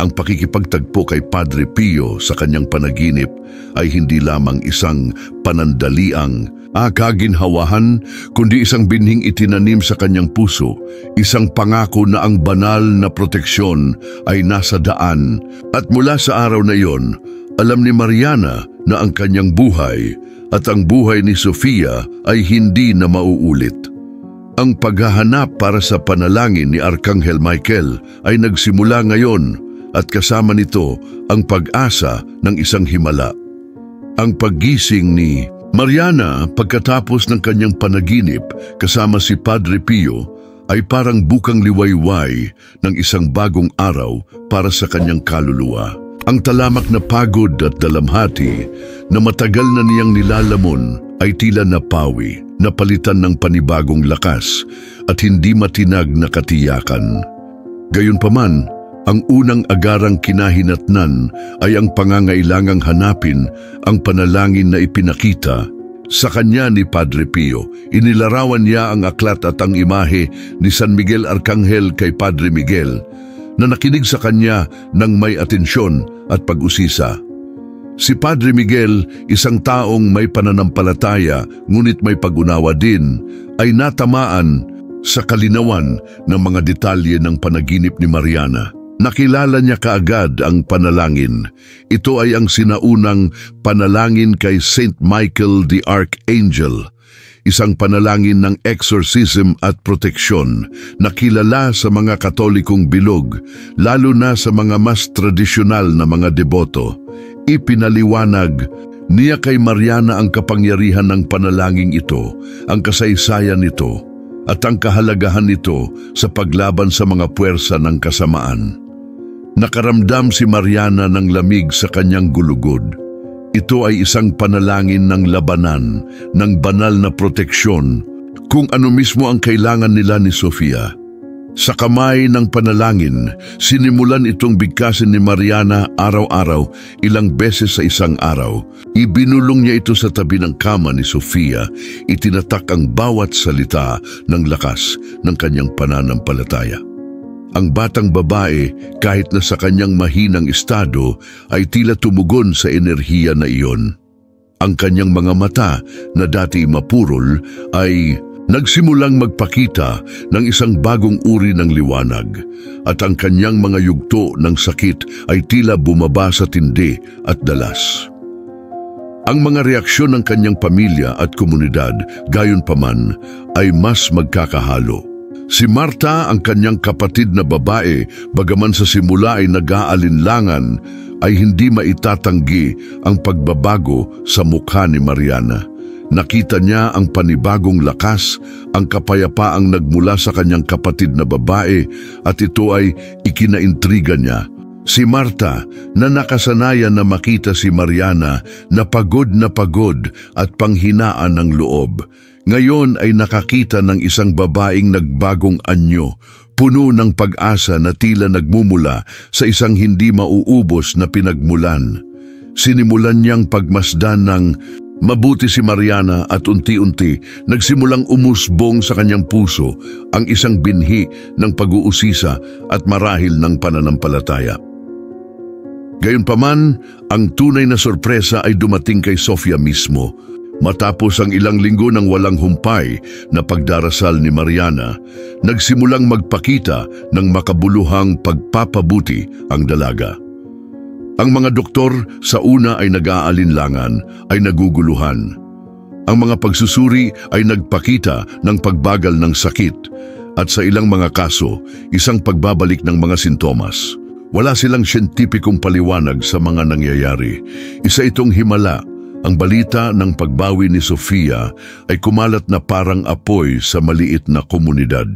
Speaker 1: Ang pakikipagtagpo kay Padre Pio sa kanyang panaginip ay hindi lamang isang panandaliang kaginhawahan, kundi isang binhing itinanim sa kanyang puso, isang pangako na ang banal na proteksyon ay nasa daan. At mula sa araw na iyon, alam ni Mariana na ang kanyang buhay at ang buhay ni Sofia ay hindi na mauulit. Ang paghahanap para sa panalangin ni Arkanghel Michael ay nagsimula ngayon, at kasama nito ang pag-asa ng isang himala. Ang paggising ni Mariana pagkatapos ng kanyang panaginip kasama si Padre Pio ay parang bukang liwayway ng isang bagong araw para sa kanyang kaluluwa. Ang talamak na pagod at dalamhati na matagal na niyang nilalamon ay tila napawi, napalitan ng panibagong lakas at hindi matinag na katiyakan. Gayunpaman, ang unang agarang kinahinatnan ay ang pangangailangang hanapin ang panalangin na ipinakita sa kanya ni Padre Pio. Inilarawan niya ang aklat at ang imahe ni San Miguel Arkanghel kay Padre Miguel na nakinig sa kanya ng may atensyon at pag-usisa. Si Padre Miguel, isang taong may pananampalataya ngunit may pag-unawa din, ay natamaan sa kalinawan ng mga detalye ng panaginip ni Mariana. Nakilala niya kaagad ang panalangin. Ito ay ang sinaunang panalangin kay Saint Michael the Archangel, isang panalangin ng exorcism at proteksyon na kilala sa mga Katolikong bilog, lalo na sa mga mas tradisyonal na mga deboto. Ipinaliwanag Niya kay Mariana ang kapangyarihan ng panalangin ito, ang kasaysayan nito, at ang kahalagahan nito sa paglaban sa mga puwersa ng kasamaan. Nakaramdam si Mariana ng lamig sa kanyang gulugod. Ito ay isang panalangin ng labanan, ng banal na proteksyon, kung ano mismo ang kailangan nila ni Sofia. Sa kamay ng panalangin, sinimulan itong bigkasin ni Mariana araw-araw, ilang beses sa isang araw. Ibinulong niya ito sa tabi ng kama ni Sofia, itinatak ang bawat salita ng lakas ng kanyang pananampalataya. Ang batang babae, kahit na sa kanyang mahinang estado, ay tila tumugon sa enerhiya na iyon. Ang kanyang mga mata na dati mapurol ay nagsimulang magpakita ng isang bagong uri ng liwanag, at ang kanyang mga yugto ng sakit ay tila bumaba sa tindi at dalas. Ang mga reaksyon ng kanyang pamilya at komunidad, gayon paman, ay mas magkakahalo. Si Marta, ang kanyang kapatid na babae, bagaman sa simula ay nag-aalinlangan, ay hindi maitatanggi ang pagbabago sa mukha ni Mariana. Nakita niya ang panibagong lakas, ang kapayapaang nagmula sa kanyang kapatid na babae, at ito ay ikinaintriga niya. Si Marta, na nakasanayan na makita si Mariana na pagod at panghinaan ng loob, ngayon ay nakakita ng isang babaeng nagbagong anyo, puno ng pag-asa na tila nagmumula sa isang hindi mauubos na pinagmulan. Sinimulan niyang pagmasdan ng mabuti si Mariana, at unti-unti nagsimulang umusbong sa kanyang puso ang isang binhi ng pag-uusisa at marahil ng pananampalataya. Gayunpaman, ang tunay na sorpresa ay dumating kay Sofia mismo. Matapos ang ilang linggo ng walang humpay na pagdarasal ni Mariana, nagsimulang magpakita ng makabuluhang pagpapabuti ang dalaga. Ang mga doktor sa una ay nag-aalinlangan, ay naguguluhan. Ang mga pagsusuri ay nagpakita ng pagbagal ng sakit, at sa ilang mga kaso, isang pagbabalik ng mga sintomas. Wala silang siyentipikong paliwanag sa mga nangyayari. Isa itong himala. Ang balita ng pagbawi ni Sofia ay kumalat na parang apoy sa maliit na komunidad.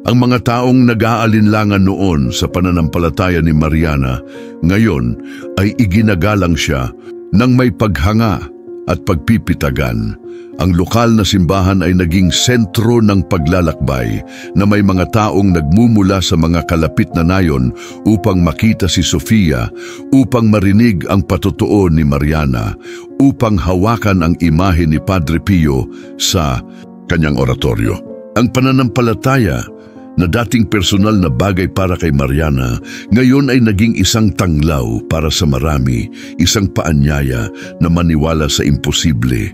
Speaker 1: Ang mga taong nag-aalinlangan noon sa pananampalataya ni Mariana, ngayon ay iginagalang siya ng may paghanga at pagpipitagan. Ang lokal na simbahan ay naging sentro ng paglalakbay na may mga taong nagmumula sa mga kalapit na nayon upang makita si Sofia, upang marinig ang patotoo ni Mariana, upang hawakan ang imahe ni Padre Pio sa kanyang oratoryo. Ang pananampalataya na dating personal na bagay para kay Mariana, ngayon ay naging isang tanglaw para sa marami, isang paanyaya na maniwala sa imposible.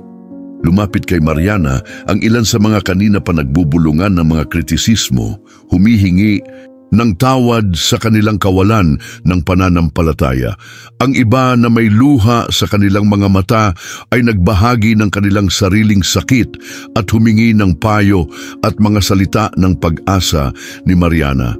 Speaker 1: Lumapit kay Mariana ang ilan sa mga kanina pa nagbubulungan ng mga kritisismo, humihingi ng tawad sa kanilang kawalan ng pananampalataya. Ang iba na may luha sa kanilang mga mata ay nagbahagi ng kanilang sariling sakit at humingi ng payo at mga salita ng pag-asa ni Mariana.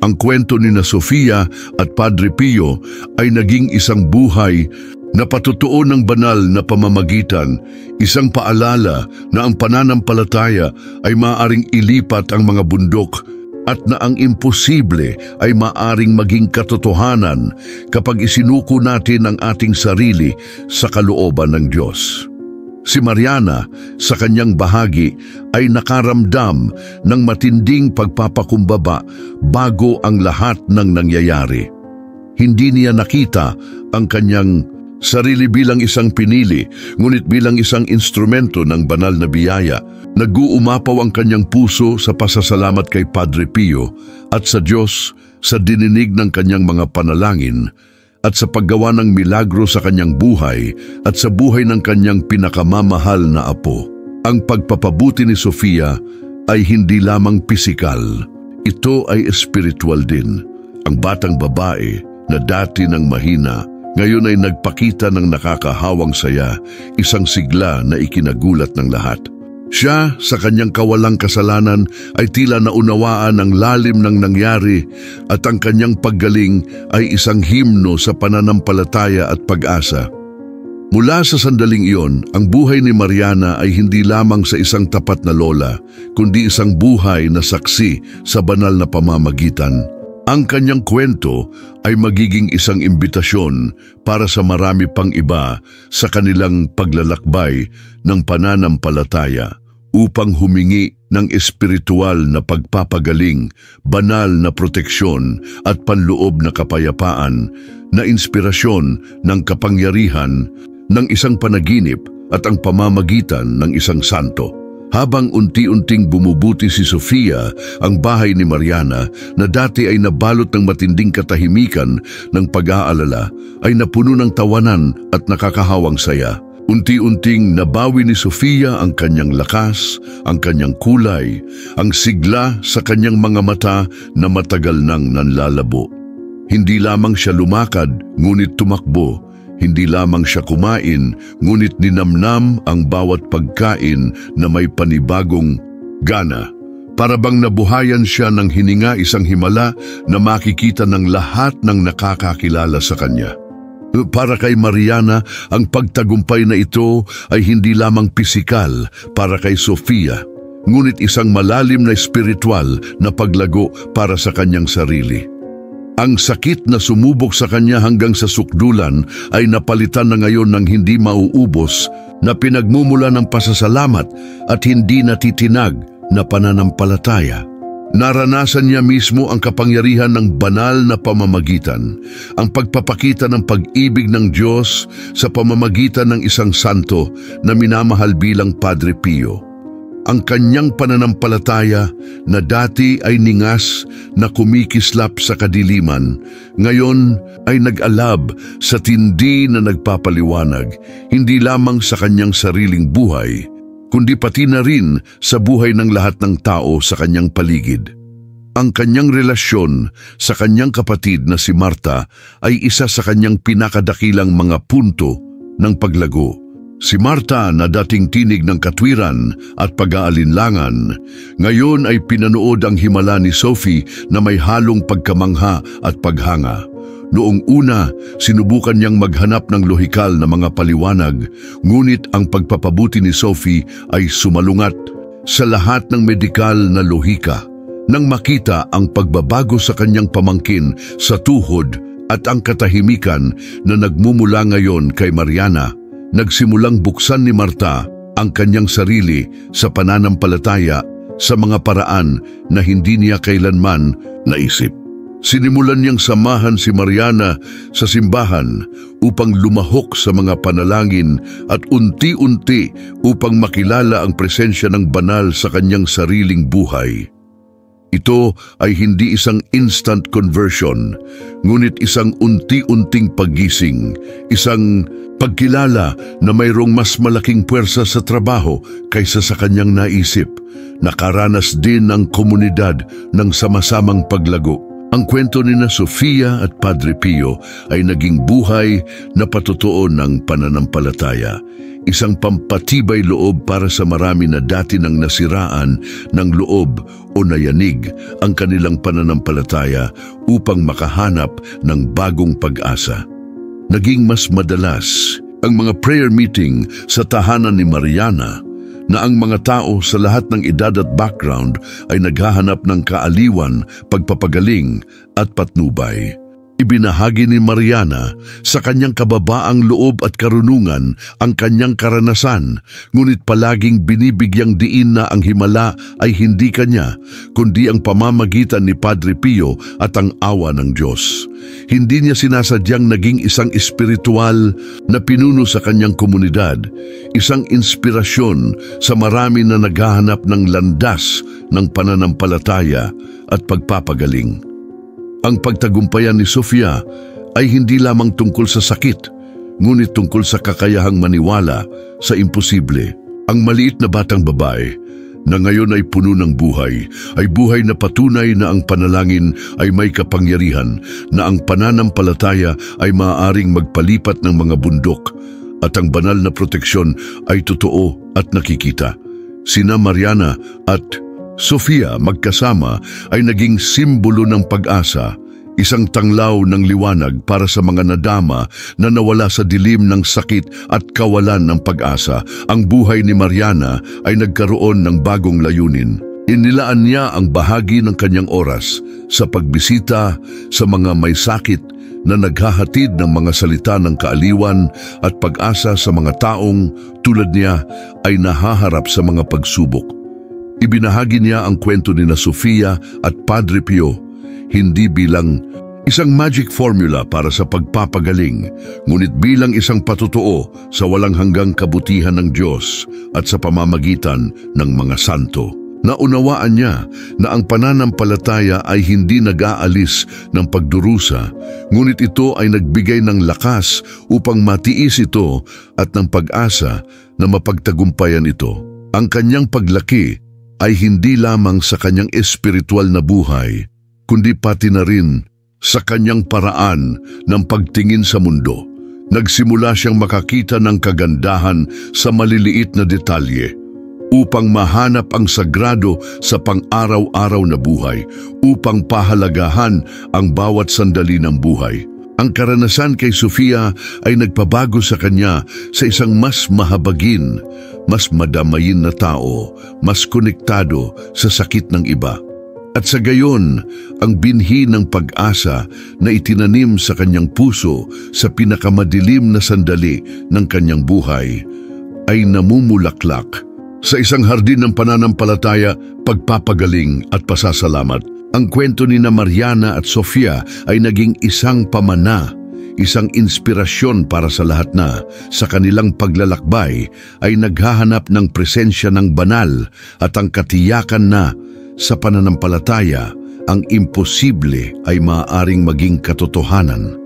Speaker 1: Ang kwento ni na Sofia at Padre Pio ay naging isang buhay na patutuo ng banal na pamamagitan, isang paalala na ang pananampalataya ay maaaring ilipat ang mga bundok at na ang imposible ay maaaring maging katotohanan kapag isinuko natin ang ating sarili sa kalooban ng Diyos. Si Mariana, sa kanyang bahagi, ay nakaramdam ng matinding pagpapakumbaba bago ang lahat ng nangyayari. Hindi niya nakita ang kanyang sarili bilang isang pinili, ngunit bilang isang instrumento ng banal na biyaya. Nag-uumapaw ang kanyang puso sa pasasalamat kay Padre Pio at sa Diyos sa dininig ng kanyang mga panalangin at sa paggawa ng milagro sa kanyang buhay at sa buhay ng kanyang pinakamamahal na apo. Ang pagpapabuti ni Sofia ay hindi lamang pisikal. Ito ay espiritual din. Ang batang babae na dati nang mahina, ngayon ay nagpakita ng nakakahawang saya, isang sigla na ikinagulat ng lahat. Siya, sa kanyang kawalang kasalanan, ay tila naunawaan ang lalim ng nangyari at ang kanyang paggaling ay isang himno sa pananampalataya at pag-asa. Mula sa sandaling iyon, ang buhay ni Mariana ay hindi lamang sa isang tapat na lola, kundi isang buhay na saksi sa banal na pamamagitan. Ang kanyang kwento ay magiging isang imbitasyon para sa marami pang iba sa kanilang paglalakbay ng pananampalataya upang humingi ng espiritual na pagpapagaling, banal na proteksyon at panloob na kapayapaan na inspirasyon ng kapangyarihan ng isang panaginip at ang pamamagitan ng isang santo. Habang unti-unting bumubuti si Sofia, ang bahay ni Mariana na dati ay nabalot ng matinding katahimikan ng pag-aalala ay napuno ng tawanan at nakakahawang saya. Unti-unting nabawi ni Sofia ang kanyang lakas, ang kanyang kulay, ang sigla sa kanyang mga mata na matagal nang nanlalabo. Hindi lamang siya lumakad, ngunit tumakbo. Hindi lamang siya kumain, ngunit ninamnam ang bawat pagkain na may panibagong gana. Para bang nabuhayan siya ng hininga isang himala na makikita ng lahat ng nakakakilala sa kanya. Para kay Mariana, ang pagtagumpay na ito ay hindi lamang pisikal para kay Sofia, ngunit isang malalim na espiritual na paglago para sa kanyang sarili. Ang sakit na sumubok sa kanya hanggang sa sukdulan ay napalitan na ngayon ng hindi mauubos na pinagmumula ng pasasalamat at hindi natitinag na pananampalataya. Naranasan niya mismo ang kapangyarihan ng banal na pamamagitan, ang pagpapakita ng pag-ibig ng Diyos sa pamamagitan ng isang santo na minamahal bilang Padre Pio. Ang kanyang pananampalataya na dati ay ningas na kumikislap sa kadiliman, ngayon ay nag-alab sa tindi na nagpapaliwanag, hindi lamang sa kanyang sariling buhay, kundi pati na rin sa buhay ng lahat ng tao sa kanyang paligid. Ang kanyang relasyon sa kanyang kapatid na si Marta ay isa sa kanyang pinakadakilang mga punto ng paglago. Si Marta na dating tinig ng katwiran at pag-aalinlangan, ngayon ay pinanood ang himala ni Sophie na may halong pagkamangha at paghanga. Noong una, sinubukan niyang maghanap ng lohikal na mga paliwanag, ngunit ang pagpapabuti ni Sophie ay sumalungat sa lahat ng medikal na lohika. Nang makita ang pagbabago sa kanyang pamangkin sa tuhod at ang katahimikan na nagmumula ngayon kay Mariana, nagsimulang buksan ni Marta ang kanyang sarili sa pananampalataya sa mga paraan na hindi niya kailanman naisip. Sinimulan niyang samahan si Mariana sa simbahan upang lumahok sa mga panalangin at unti-unti upang makilala ang presensya ng banal sa kanyang sariling buhay. Ito ay hindi isang instant conversion, ngunit isang unti-unting paggising, isang pagkilala na mayroong mas malaking puwersa sa trabaho kaysa sa kanyang naisip. Nakaranas din ng komunidad ng sama-samang paglago. Ang kwento ni na Sofia at Padre Pio ay naging buhay na patotoo ng pananampalataya. Isang pampatibay loob para sa marami na dati nang nasiraan ng loob o nayanig ang kanilang pananampalataya upang makahanap ng bagong pag-asa. Naging mas madalas ang mga prayer meeting sa tahanan ni Mariana na ang mga tao sa lahat ng edad at background ay naghahanap ng kaaliwan, pagpapagaling at patnubay. Ibinahagi ni Mariana sa kanyang kababaang loob at karunungan ang kanyang karanasan, ngunit palaging binibigyang diin na ang himala ay hindi kanya, kundi ang pamamagitan ni Padre Pio at ang awa ng Diyos. Hindi niya sinasadyang naging isang espiritual na pinuno sa kanyang komunidad, isang inspirasyon sa marami na naghahanap ng landas ng pananampalataya at pagpapagaling. Ang pagtagumpayan ni Sofia ay hindi lamang tungkol sa sakit, ngunit tungkol sa kakayahang maniwala sa imposible. Ang maliit na batang babae na ngayon ay puno ng buhay, ay buhay na patunay na ang panalangin ay may kapangyarihan, na ang pananampalataya ay maaaring magpalipat ng mga bundok, at ang banal na proteksyon ay totoo at nakikita. Sina Mariana at Sofia magkasama ay naging simbolo ng pag-asa, Isang tanglaw ng liwanag para sa mga nadama na nawala sa dilim ng sakit at kawalan ng pag-asa. Ang buhay ni Mariana ay nagkaroon ng bagong layunin. Inilaan niya ang bahagi ng kanyang oras sa pagbisita sa mga may sakit na naghahatid ng mga salita ng kaaliwan at pag-asa sa mga taong tulad niya ay nahaharap sa mga pagsubok. Ibinahagi niya ang kwento ni Sofia at Padre Pio hindi bilang isang magic formula para sa pagpapagaling, ngunit bilang isang patutuo sa walang hanggang kabutihan ng Diyos at sa pamamagitan ng mga santo. Naunawaan niya na ang pananampalataya ay hindi nag-aalis ng pagdurusa, ngunit ito ay nagbigay ng lakas upang matiis ito at ng pag-asa na mapagtagumpayan ito. Ang kanyang paglaki ay hindi lamang sa kanyang espiritual na buhay, kundi pati na rin sa kanyang paraan ng pagtingin sa mundo. Nagsimula siyang makakita ng kagandahan sa maliliit na detalye upang mahanap ang sagrado sa pang-araw-araw na buhay, upang pahalagahan ang bawat sandali ng buhay. Ang karanasan kay Sofia ay nagpabago sa kanya sa isang mas mahabagin, mas madamayin na tao, mas konektado sa sakit ng iba. At sa gayon, ang binhi ng pag-asa na itinanim sa kanyang puso sa pinakamadilim na sandali ng kanyang buhay ay namumulaklak sa isang hardin ng pananampalataya, pagpapagaling at pasasalamat. Ang kwento ni Mariana at Sofia ay naging isang pamana, isang inspirasyon para sa lahat na sa kanilang paglalakbay ay naghahanap ng presensya ng banal at ang katiyakan na sa pananampalataya, ang imposible ay maaaring maging katotohanan.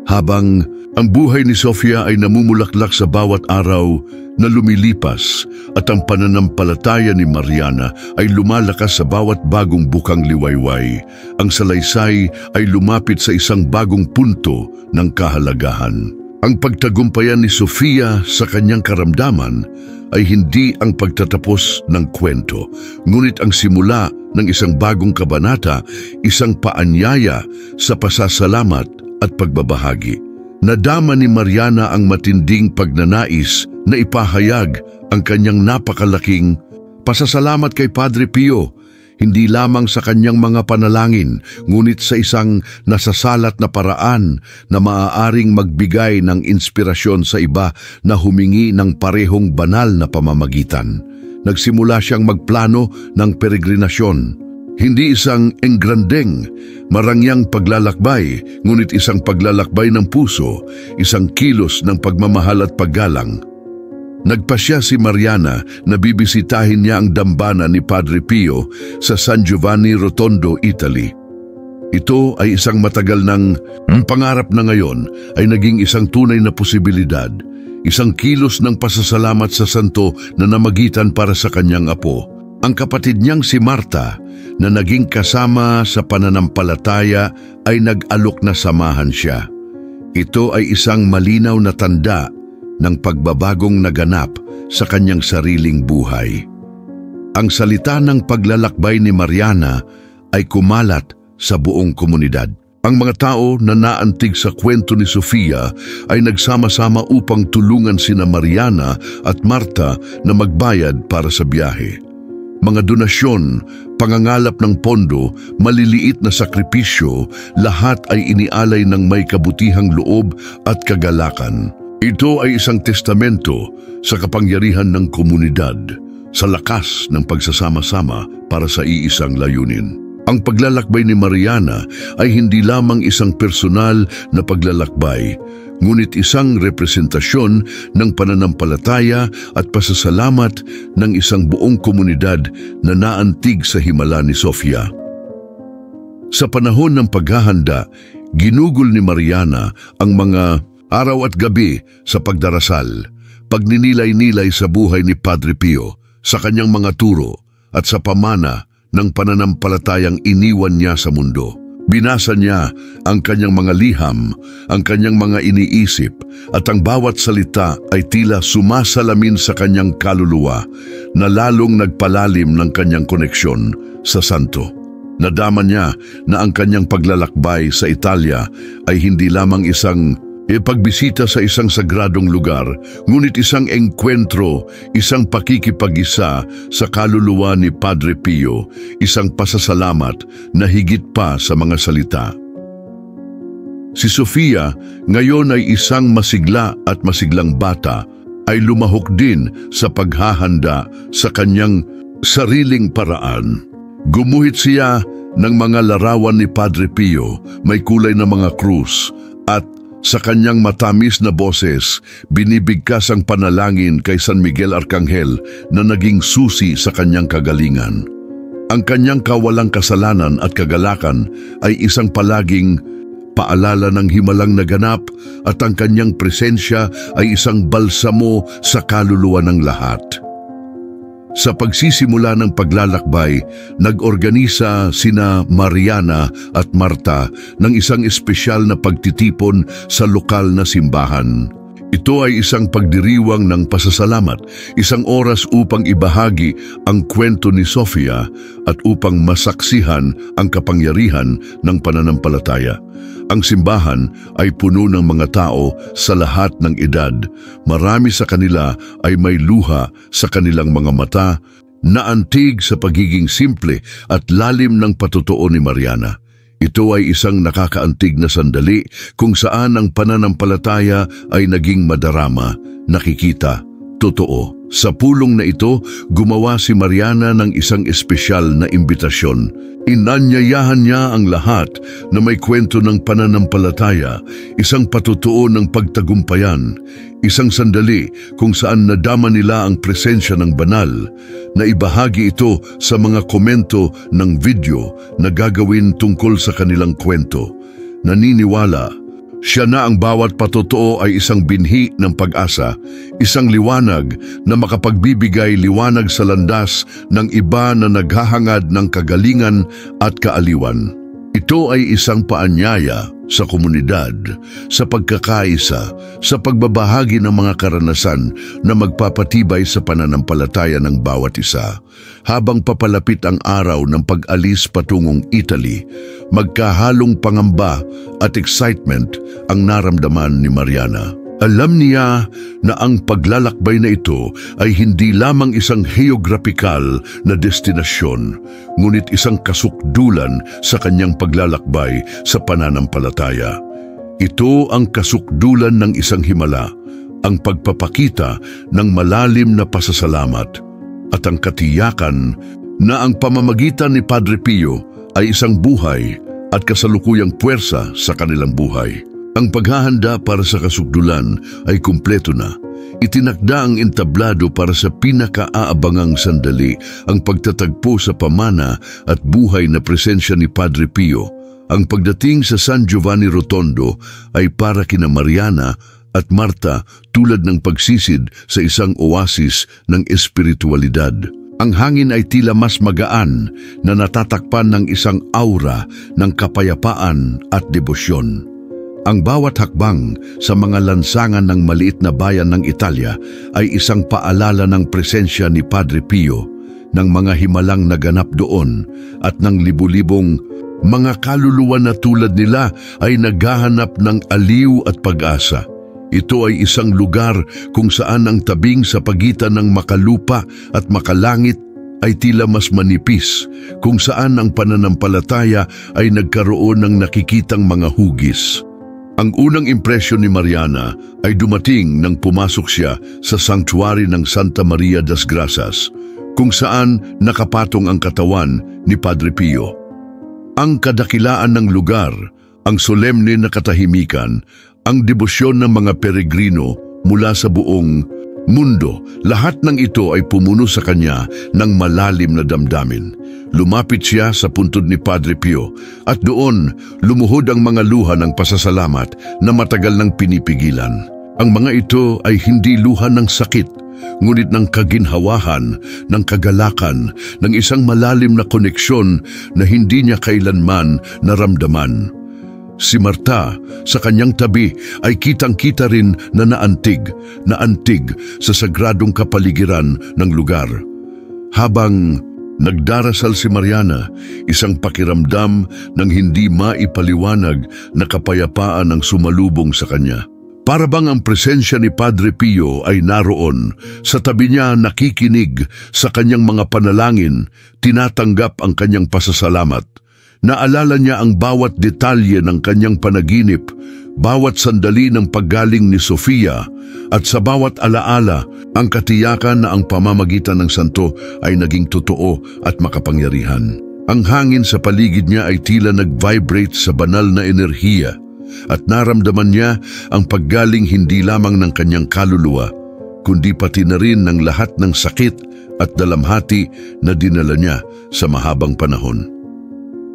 Speaker 1: Habang ang buhay ni Sofia ay namumulaklak sa bawat araw na lumilipas at ang pananampalataya ni Mariana ay lumalakas sa bawat bagong bukang liwayway, ang salaysay ay lumapit sa isang bagong punto ng kahalagahan. Ang pagtagumpayan ni Sofia sa kanyang karamdaman ay hindi ang pagtatapos ng kwento, ngunit ang simula ng isang bagong kabanata, isang paanyaya sa pasasalamat at pagbabahagi. Nadama ni Mariana ang matinding pagnanais na ipahayag ang kanyang napakalaking pasasalamat kay Padre Pio, hindi lamang sa kanyang mga panalangin, ngunit sa isang nasasalat na paraan na maaaring magbigay ng inspirasyon sa iba na humingi ng parehong banal na pamamagitan. Nagsimula siyang magplano ng peregrinasyon. Hindi isang engrandeng, marangyang paglalakbay, ngunit isang paglalakbay ng puso, isang kilos ng pagmamahal at paggalang. Nagpasya si Mariana na bibisitahin niya ang dambana ni Padre Pio sa San Giovanni Rotondo, Italy. Ito ay isang matagal ng pangarap na ngayon ay naging isang tunay na posibilidad, isang kilos ng pasasalamat sa santo na namagitan para sa kanyang apo. Ang kapatid niyang si Marta na naging kasama sa pananampalataya ay nag-alok na samahan siya. Ito ay isang malinaw na tanda ng pagbabagong naganap sa kanyang sariling buhay. Ang salita ng paglalakbay ni Mariana ay kumalat sa buong komunidad. Ang mga tao na naantig sa kwento ni Sofia ay nagsama-sama upang tulungan sina Mariana at Marta na magbayad para sa biyahe. Mga donasyon, pangangalap ng pondo, maliliit na sakripisyo, lahat ay inialay ng may kabutihang loob at kagalakan. Ito ay isang testamento sa kapangyarihan ng komunidad, sa lakas ng pagsasama-sama para sa iisang layunin. Ang paglalakbay ni Mariana ay hindi lamang isang personal na paglalakbay, ngunit isang representasyon ng pananampalataya at pasasalamat ng isang buong komunidad na naantig sa himala ni Sofia. Sa panahon ng paghahanda, ginugol ni Mariana ang mga araw at gabi sa pagdarasal, pagninilay-nilay sa buhay ni Padre Pio, sa kanyang mga turo at sa pamana ng pananampalatayang iniwan niya sa mundo. Binasa niya ang kanyang mga liham, ang kanyang mga iniisip, at ang bawat salita ay tila sumasalamin sa kanyang kaluluwa na lalong nagpalalim ng kanyang koneksyon sa santo. Nadama niya na ang kanyang paglalakbay sa Italia ay hindi lamang isang pagbisita sa isang sagradong lugar, ngunit isang engkwentro, isang pakikipag-isa sa kaluluwa ni Padre Pio, isang pasasalamat na higit pa sa mga salita. Si Sofia, ngayon ay isang masigla at masiglang bata, ay lumahok din sa paghahanda sa kanyang sariling paraan. Gumuhit siya ng mga larawan ni Padre Pio, may kulay na mga krus, at sa kanyang matamis na boses, binibigkas ang panalangin kay San Miguel Arcangel na naging susi sa kanyang kagalingan. Ang kanyang kawalang kasalanan at kagalakan ay isang palaging paalala ng himalang naganap, at ang kanyang presensya ay isang balsamo sa kaluluwa ng lahat. Sa pagsisimula ng paglalakbay, nag-organisa sina Mariana at Marta ng isang espesyal na pagtitipon sa lokal na simbahan. Ito ay isang pagdiriwang ng pasasalamat, isang oras upang ibahagi ang kwento ni Sofia at upang masaksihan ang kapangyarihan ng pananampalataya. Ang simbahan ay puno ng mga tao sa lahat ng edad. Marami sa kanila ay may luha sa kanilang mga mata na antig sa pagiging simple at lalim ng patotoo ni Mariana. Ito ay isang nakakaantig na sandali kung saan ang pananampalataya ay naging madarama, nakikita, totoo. Sa pulong na ito, gumawa si Mariana ng isang espesyal na imbitasyon. Inanyayahan niya ang lahat na may kwento ng pananampalataya, isang patutuo ng pagtagumpayan, isang sandali kung saan nadama nila ang presensya ng banal, na ibahagi ito sa mga komento ng video na gagawin tungkol sa kanilang kwento. Naniniwala siya na ang bawat patotoo ay isang binhi ng pag-asa, isang liwanag na makapagbibigay liwanag sa landas ng iba na naghahangad ng kagalingan at kaaliwan. Ito ay isang paanyaya sa komunidad, sa pagkakaisa, sa pagbabahagi ng mga karanasan na magpapatibay sa pananampalataya ng bawat isa. Habang papalapit ang araw ng pag-alis patungong Italy, magkahalong pangamba at excitement ang naramdaman ni Mariana. Alam niya na ang paglalakbay na ito ay hindi lamang isang geograpikal na destinasyon, ngunit isang kasukdulan sa kanyang paglalakbay sa pananampalataya. Ito ang kasukdulan ng isang himala, ang pagpapakita ng malalim na pasasalamat at ang katiyakan na ang pamamagitan ni Padre Pio ay isang buhay at kasalukuyang puwersa sa kanilang buhay. Ang paghahanda para sa kasukdulan ay kumpleto na. Itinakda ang entablado para sa pinakaaabangang sandali, ang pagtatagpo sa pamana at buhay na presensya ni Padre Pio. Ang pagdating sa San Giovanni Rotondo ay para kina Mariana at Marta tulad ng pagsisid sa isang oasis ng espiritualidad. Ang hangin ay tila mas magaan na natatakpan ng isang aura ng kapayapaan at debosyon. Ang bawat hakbang sa mga lansangan ng maliit na bayan ng Italia ay isang paalala ng presensya ni Padre Pio, ng mga himalang naganap doon at ng libu-libong mga kaluluwa na tulad nila ay naghahanap ng aliw at pag-asa. Ito ay isang lugar kung saan ang tabing sa pagitan ng makalupa at makalangit ay tila mas manipis, kung saan ang pananampalataya ay nagkaroon ng nakikitang mga hugis. Ang unang impresyon ni Mariana ay dumating nang pumasok siya sa sanctuary ng Santa Maria das Grasas, kung saan nakapatong ang katawan ni Padre Pio. Ang kadakilaan ng lugar, ang solemne na katahimikan, ang debosyon ng mga peregrino mula sa buong mundo, lahat ng ito ay pumuno sa kanya ng malalim na damdamin. Lumapit siya sa puntod ni Padre Pio at doon lumuhod ang mga luha ng pasasalamat na matagal nang pinipigilan. Ang mga ito ay hindi luha ng sakit, ngunit ng kaginhawahan, ng kagalakan, ng isang malalim na koneksyon na hindi niya kailanman naramdaman. Si Marta, sa kanyang tabi, ay kitang-kita rin na naantig sa sagradong kapaligiran ng lugar. Habang Nagdarasal si Mariana, isang pakiramdam ng hindi maipaliwanag na kapayapaan ang sumalubong sa kanya. Para bang ang presensya ni Padre Pio ay naroon, sa tabi niya nakikinig sa kanyang mga panalangin, tinatanggap ang kanyang pasasalamat. Naalala niya ang bawat detalye ng kanyang panaginip, bawat sandali ng paggaling ni Sofia, at sa bawat alaala, ang katiyakan na ang pamamagitan ng santo ay naging totoo at makapangyarihan. Ang hangin sa paligid niya ay tila nag-vibrate sa banal na enerhiya, at naramdaman niya ang paggaling hindi lamang ng kanyang kaluluwa, kundi pati na rin ng lahat ng sakit at dalamhati na dinala niya sa mahabang panahon.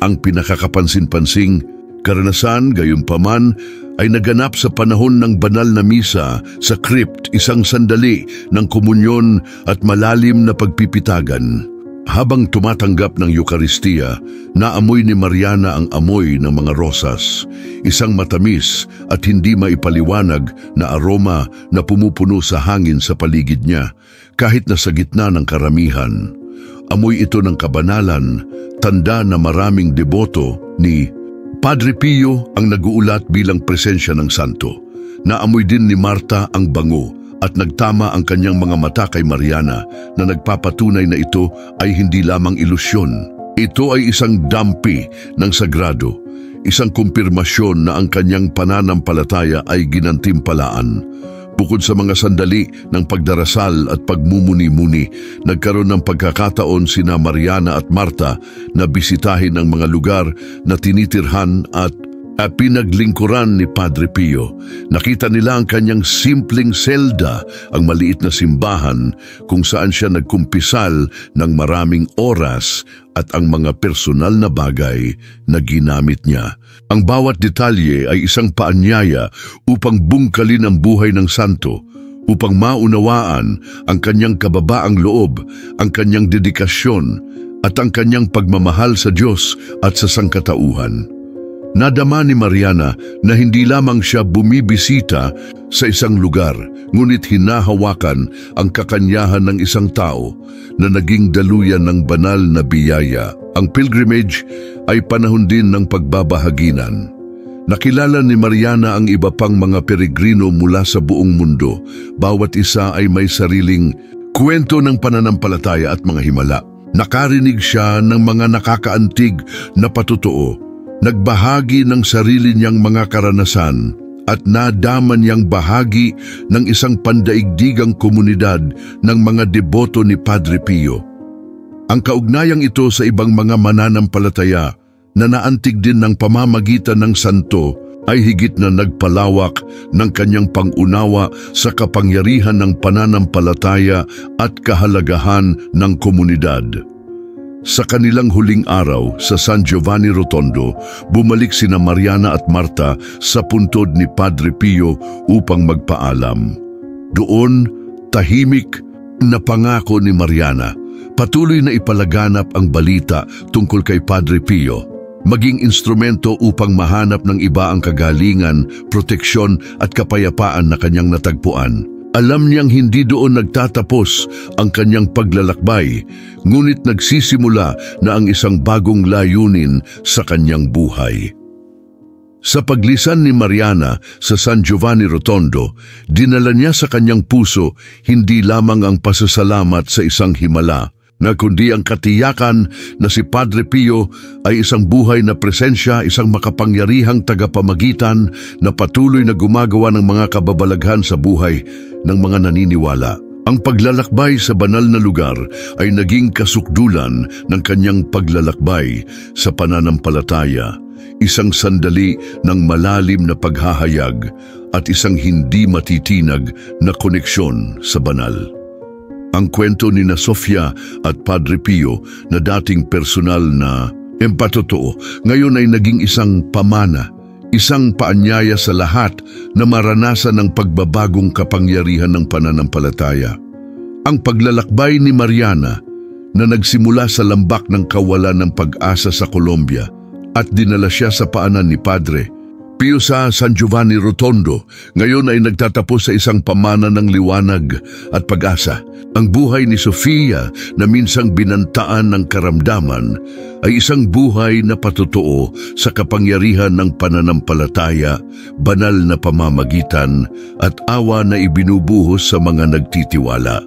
Speaker 1: Ang pinakakapansin-pansing karanasan gayunpaman ay naganap sa panahon ng banal na misa sa crypt, isang sandali ng komunyon at malalim na pagpipitagan. Habang tumatanggap ng Eukaristiya, naamoy ni Mariana ang amoy ng mga rosas, isang matamis at hindi maipaliwanag na aroma na pumupuno sa hangin sa paligid niya, kahit na sa gitna ng karamihan. Amoy ito ng kabanalan, tanda na maraming deboto ni Padre Pio ang naguulat bilang presensya ng santo. Naamoy din ni Marta ang bango at nagtama ang kanyang mga mata kay Mariana na nagpapatunay na ito ay hindi lamang ilusyon. Ito ay isang dampi ng sagrado, isang kumpirmasyon na ang kanyang pananampalataya ay ginantimpalaan. Bukod sa mga sandali ng pagdarasal at pagmumuni-muni, nagkaroon ng pagkakataon sina Mariana at Marta na bisitahin ang mga lugar na tinitirhan at pinaglingkuran ni Padre Pio. Nakita nila ang kanyang simpleng selda, ang maliit na simbahan kung saan siya nagkumpisal ng maraming oras at ang mga personal na bagay na ginamit niya. Ang bawat detalye ay isang paanyaya upang bungkalin ang buhay ng santo, upang maunawaan ang kanyang kababaang loob, ang kanyang dedikasyon at ang kanyang pagmamahal sa Diyos at sa sangkatauhan. Nadama ni Mariana na hindi lamang siya bumibisita sa isang lugar, ngunit hinahawakan ang kakanyahan ng isang tao na naging daluyan ng banal na biyaya. Ang pilgrimage ay panahon din ng pagbabahaginan. Nakilala ni Mariana ang iba pang mga peregrino mula sa buong mundo. Bawat isa ay may sariling kwento ng pananampalataya at mga himala. Nakarinig siya ng mga nakakaantig na patotoo. Nagbahagi ng sarili niyang mga karanasan at nadama niyang bahagi ng isang pandaigdigang komunidad ng mga deboto ni Padre Pio. Ang kaugnayang ito sa ibang mga mananampalataya na naantig din ng pamamagitan ng santo ay higit na nagpalawak ng kanyang pangunawa sa kapangyarihan ng pananampalataya at kahalagahan ng komunidad. Sa kanilang huling araw sa San Giovanni Rotondo, bumalik sina Mariana at Marta sa puntod ni Padre Pio upang magpaalam. Doon, tahimik na pangako ni Mariana, patuloy na ipalaganap ang balita tungkol kay Padre Pio, maging instrumento upang mahanap ng iba ang kagalingan, proteksyon at kapayapaan na kanyang natagpuan. Alam niyang hindi doon nagtatapos ang kanyang paglalakbay, ngunit nagsisimula na ang isang bagong layunin sa kanyang buhay. Sa paglisan ni Mariana sa San Giovanni Rotondo, dinala niya sa kanyang puso hindi lamang ang pasasalamat sa isang himala, na kundi ang katiyakan na si Padre Pio ay isang buhay na presensya, isang makapangyarihang tagapamagitan na patuloy na gumagawa ng mga kababalaghan sa buhay ng mga naniniwala. Ang paglalakbay sa banal na lugar ay naging kasukdulan ng kanyang paglalakbay sa pananampalataya, isang sandali ng malalim na paghahayag at isang hindi matitinag na koneksyon sa banal. Ang kwento ni na Sofia at Padre Pio na dating personal na empatotoo, ngayon ay naging isang pamana, isang paanyaya sa lahat na maranasan ng pagbabagong kapangyarihan ng pananampalataya. Ang paglalakbay ni Mariana na nagsimula sa lambak ng kawalan ng pag-asa sa Colombia at dinala siya sa paanan ni Padre Pio sa San Giovanni Rotondo, ngayon ay nagtatapos sa isang pamana ng liwanag at pag-asa. Ang buhay ni Sofia na minsang binantaan ng karamdaman ay isang buhay na patotoo sa kapangyarihan ng pananampalataya, banal na pamamagitan at awa na ibinubuhos sa mga nagtitiwala.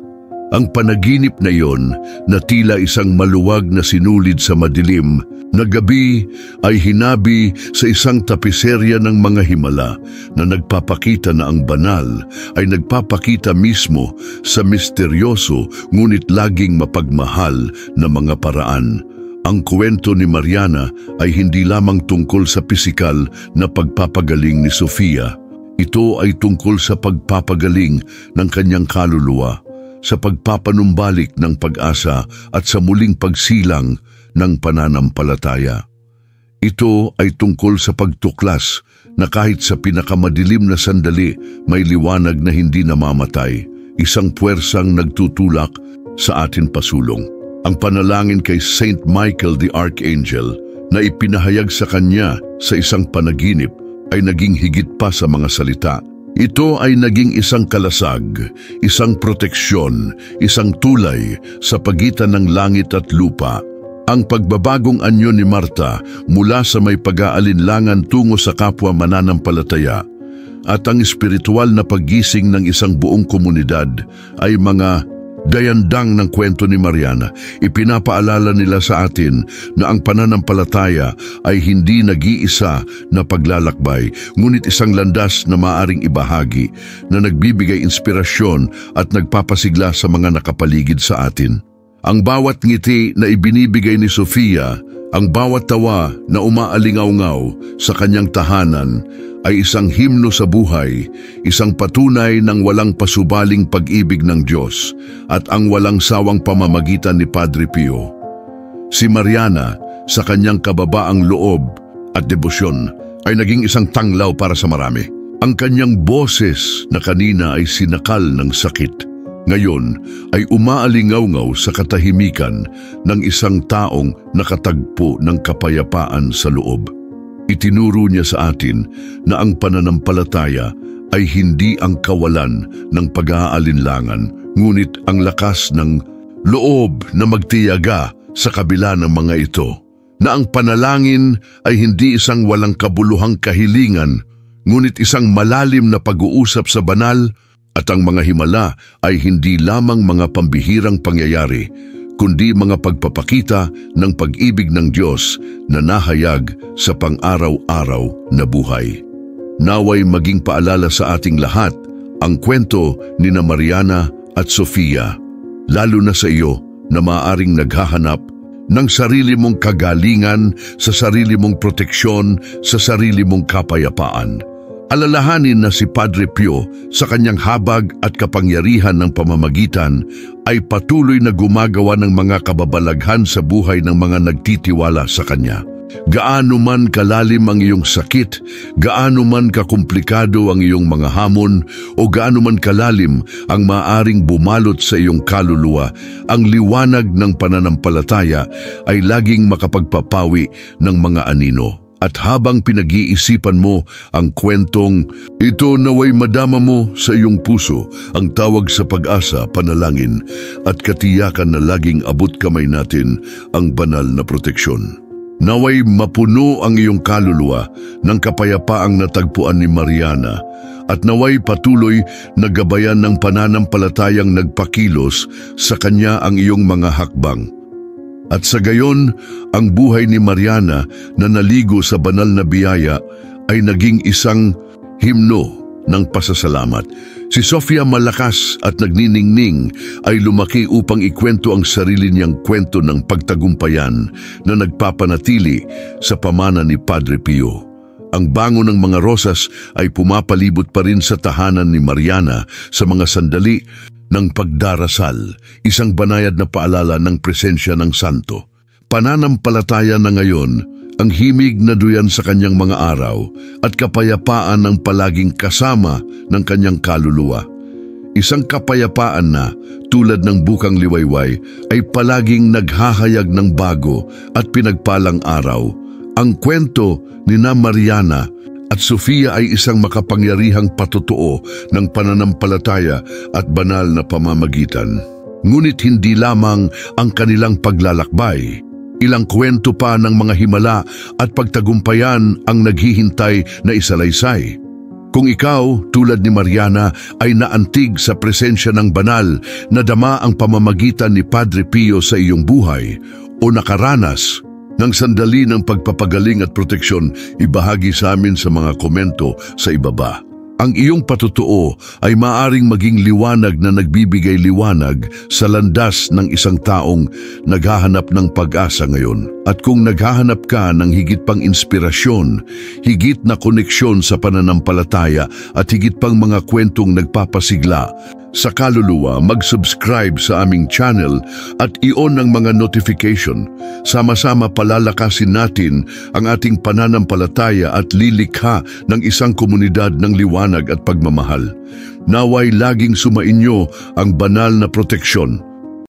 Speaker 1: Ang panaginip na iyon na tila isang maluwag na sinulid sa madilim na gabi ay hinabi sa isang tapiserya ng mga himala na nagpapakita na ang banal ay nagpapakita mismo sa misteryoso ngunit laging mapagmahal na mga paraan. Ang kwento ni Mariana ay hindi lamang tungkol sa pisikal na pagpapagaling ni Sofia. Ito ay tungkol sa pagpapagaling ng kanyang kaluluwa, sa pagpapanumbalik ng pag-asa at sa muling pagsilang ng pananampalataya. Ito ay tungkol sa pagtuklas na kahit sa pinakamadilim na sandali may liwanag na hindi namamatay, isang puwersang nagtutulak sa atin pasulong. Ang panalangin kay Saint Michael the Archangel na ipinahayag sa kanya sa isang panaginip ay naging higit pa sa mga salita. Ito ay naging isang kalasag, isang proteksyon, isang tulay sa pagitan ng langit at lupa. Ang pagbabagong anyo ni Marta mula sa may pag-aalinlangan tungo sa kapwa mananampalataya at ang espiritual na paggising ng isang buong komunidad ay mga dayandang ng kwento ni Mariana. Ipinapaalala nila sa atin na ang pananampalataya ay hindi nag-iisa na paglalakbay, ngunit isang landas na maaring ibahagi na nagbibigay inspirasyon at nagpapasigla sa mga nakapaligid sa atin. Ang bawat ngiti na ibinibigay ni Sofia, ang bawat tawa na umaalingaw-ngaw sa kanyang tahanan ay isang himno sa buhay, isang patunay ng walang pasubaling pag-ibig ng Diyos at ang walang sawang pamamagitan ni Padre Pio. Si Mariana, sa kanyang kababaang loob at debosyon, ay naging isang tanglaw para sa marami. Ang kanyang boses na kanina ay sinakal ng sakit, ngayon ay umaalingaw-ngaw sa katahimikan ng isang taong nakatagpo ng kapayapaan sa loob. Itinuro niya sa atin na ang pananampalataya ay hindi ang kawalan ng pag-aalinlangan, ngunit ang lakas ng loob na magtiyaga sa kabila ng mga ito. Na ang panalangin ay hindi isang walang kabuluhang kahilingan, ngunit isang malalim na pag-uusap sa banal, at ang mga himala ay hindi lamang mga pambihirang pangyayari, kundi mga pagpapakita ng pag-ibig ng Diyos na nahayag sa pang-araw-araw na buhay. Naway maging paalala sa ating lahat ang kwento ni na Mariana at Sofia, lalo na sa iyo na maaaring naghahanap ng sarili mong kagalingan, sa sarili mong proteksyon, sa sarili mong kapayapaan. Alalahanin na si Padre Pio sa kanyang habag at kapangyarihan ng pamamagitan ay patuloy na gumagawa ng mga kababalaghan sa buhay ng mga nagtitiwala sa kanya. Gaano man kalalim ang iyong sakit, gaano man kakomplikado ang iyong mga hamon, o gaano man kalalim ang maaring bumalot sa iyong kaluluwa, ang liwanag ng pananampalataya ay laging makapagpapawi ng mga anino. At habang pinag-iisipan mo ang kwentong ito, naway madama mo sa iyong puso ang tawag sa pag-asa, panalangin at katiyakan na laging abot kamay natin ang banal na proteksyon. Naway mapuno ang iyong kaluluwa ng kapayapaang natagpuan ni Mariana at naway patuloy na gabayan ng pananampalatayang nagpakilos sa kanya ang iyong mga hakbang. At sa gayon, ang buhay ni Mariana na naligo sa banal na biyaya ay naging isang himno ng pasasalamat. Si Sofia, malakas at nagniningning, ay lumaki upang ikwento ang sarili niyang kwento ng pagtagumpayan na nagpapanatili sa pamana ni Padre Pio. Ang bango ng mga rosas ay pumapalibot pa rin sa tahanan ni Mariana sa mga sandali ng pagdarasal, isang banayad na paalala ng presensya ng santo. Pananampalataya na ngayon ang himig na duyan sa kanyang mga araw at kapayapaan ng palaging kasama ng kanyang kaluluwa. Isang kapayapaan na, tulad ng bukang liwayway, ay palaging naghahayag ng bago at pinagpalang araw. Ang kwento ni na Mariana At Sofia ay isang makapangyarihang patotoo ng pananampalataya at banal na pamamagitan. Ngunit hindi lamang ang kanilang paglalakbay. Ilang kwento pa ng mga himala at pagtagumpayan ang naghihintay na isalaysay. Kung ikaw, tulad ni Mariana, ay naantig sa presensya ng banal, nadama ang pamamagitan ni Padre Pio sa iyong buhay, o nakaranas ng sandali ng pagpapagaling at proteksyon, ibahagi sa amin sa mga komento sa ibaba. Ang iyong patotoo ay maaring maging liwanag na nagbibigay liwanag sa landas ng isang taong naghahanap ng pag-asa ngayon. At kung naghahanap ka ng higit pang inspirasyon, higit na koneksyon sa pananampalataya at higit pang mga kwentong nagpapasigla sa kaluluwa, mag-subscribe sa aming channel at i-on ang mga notification. Sama-sama palalakasin natin ang ating pananampalataya at lilikha ng isang komunidad ng liwanag at pagmamahal. Naway laging sumainyo ang banal na proteksyon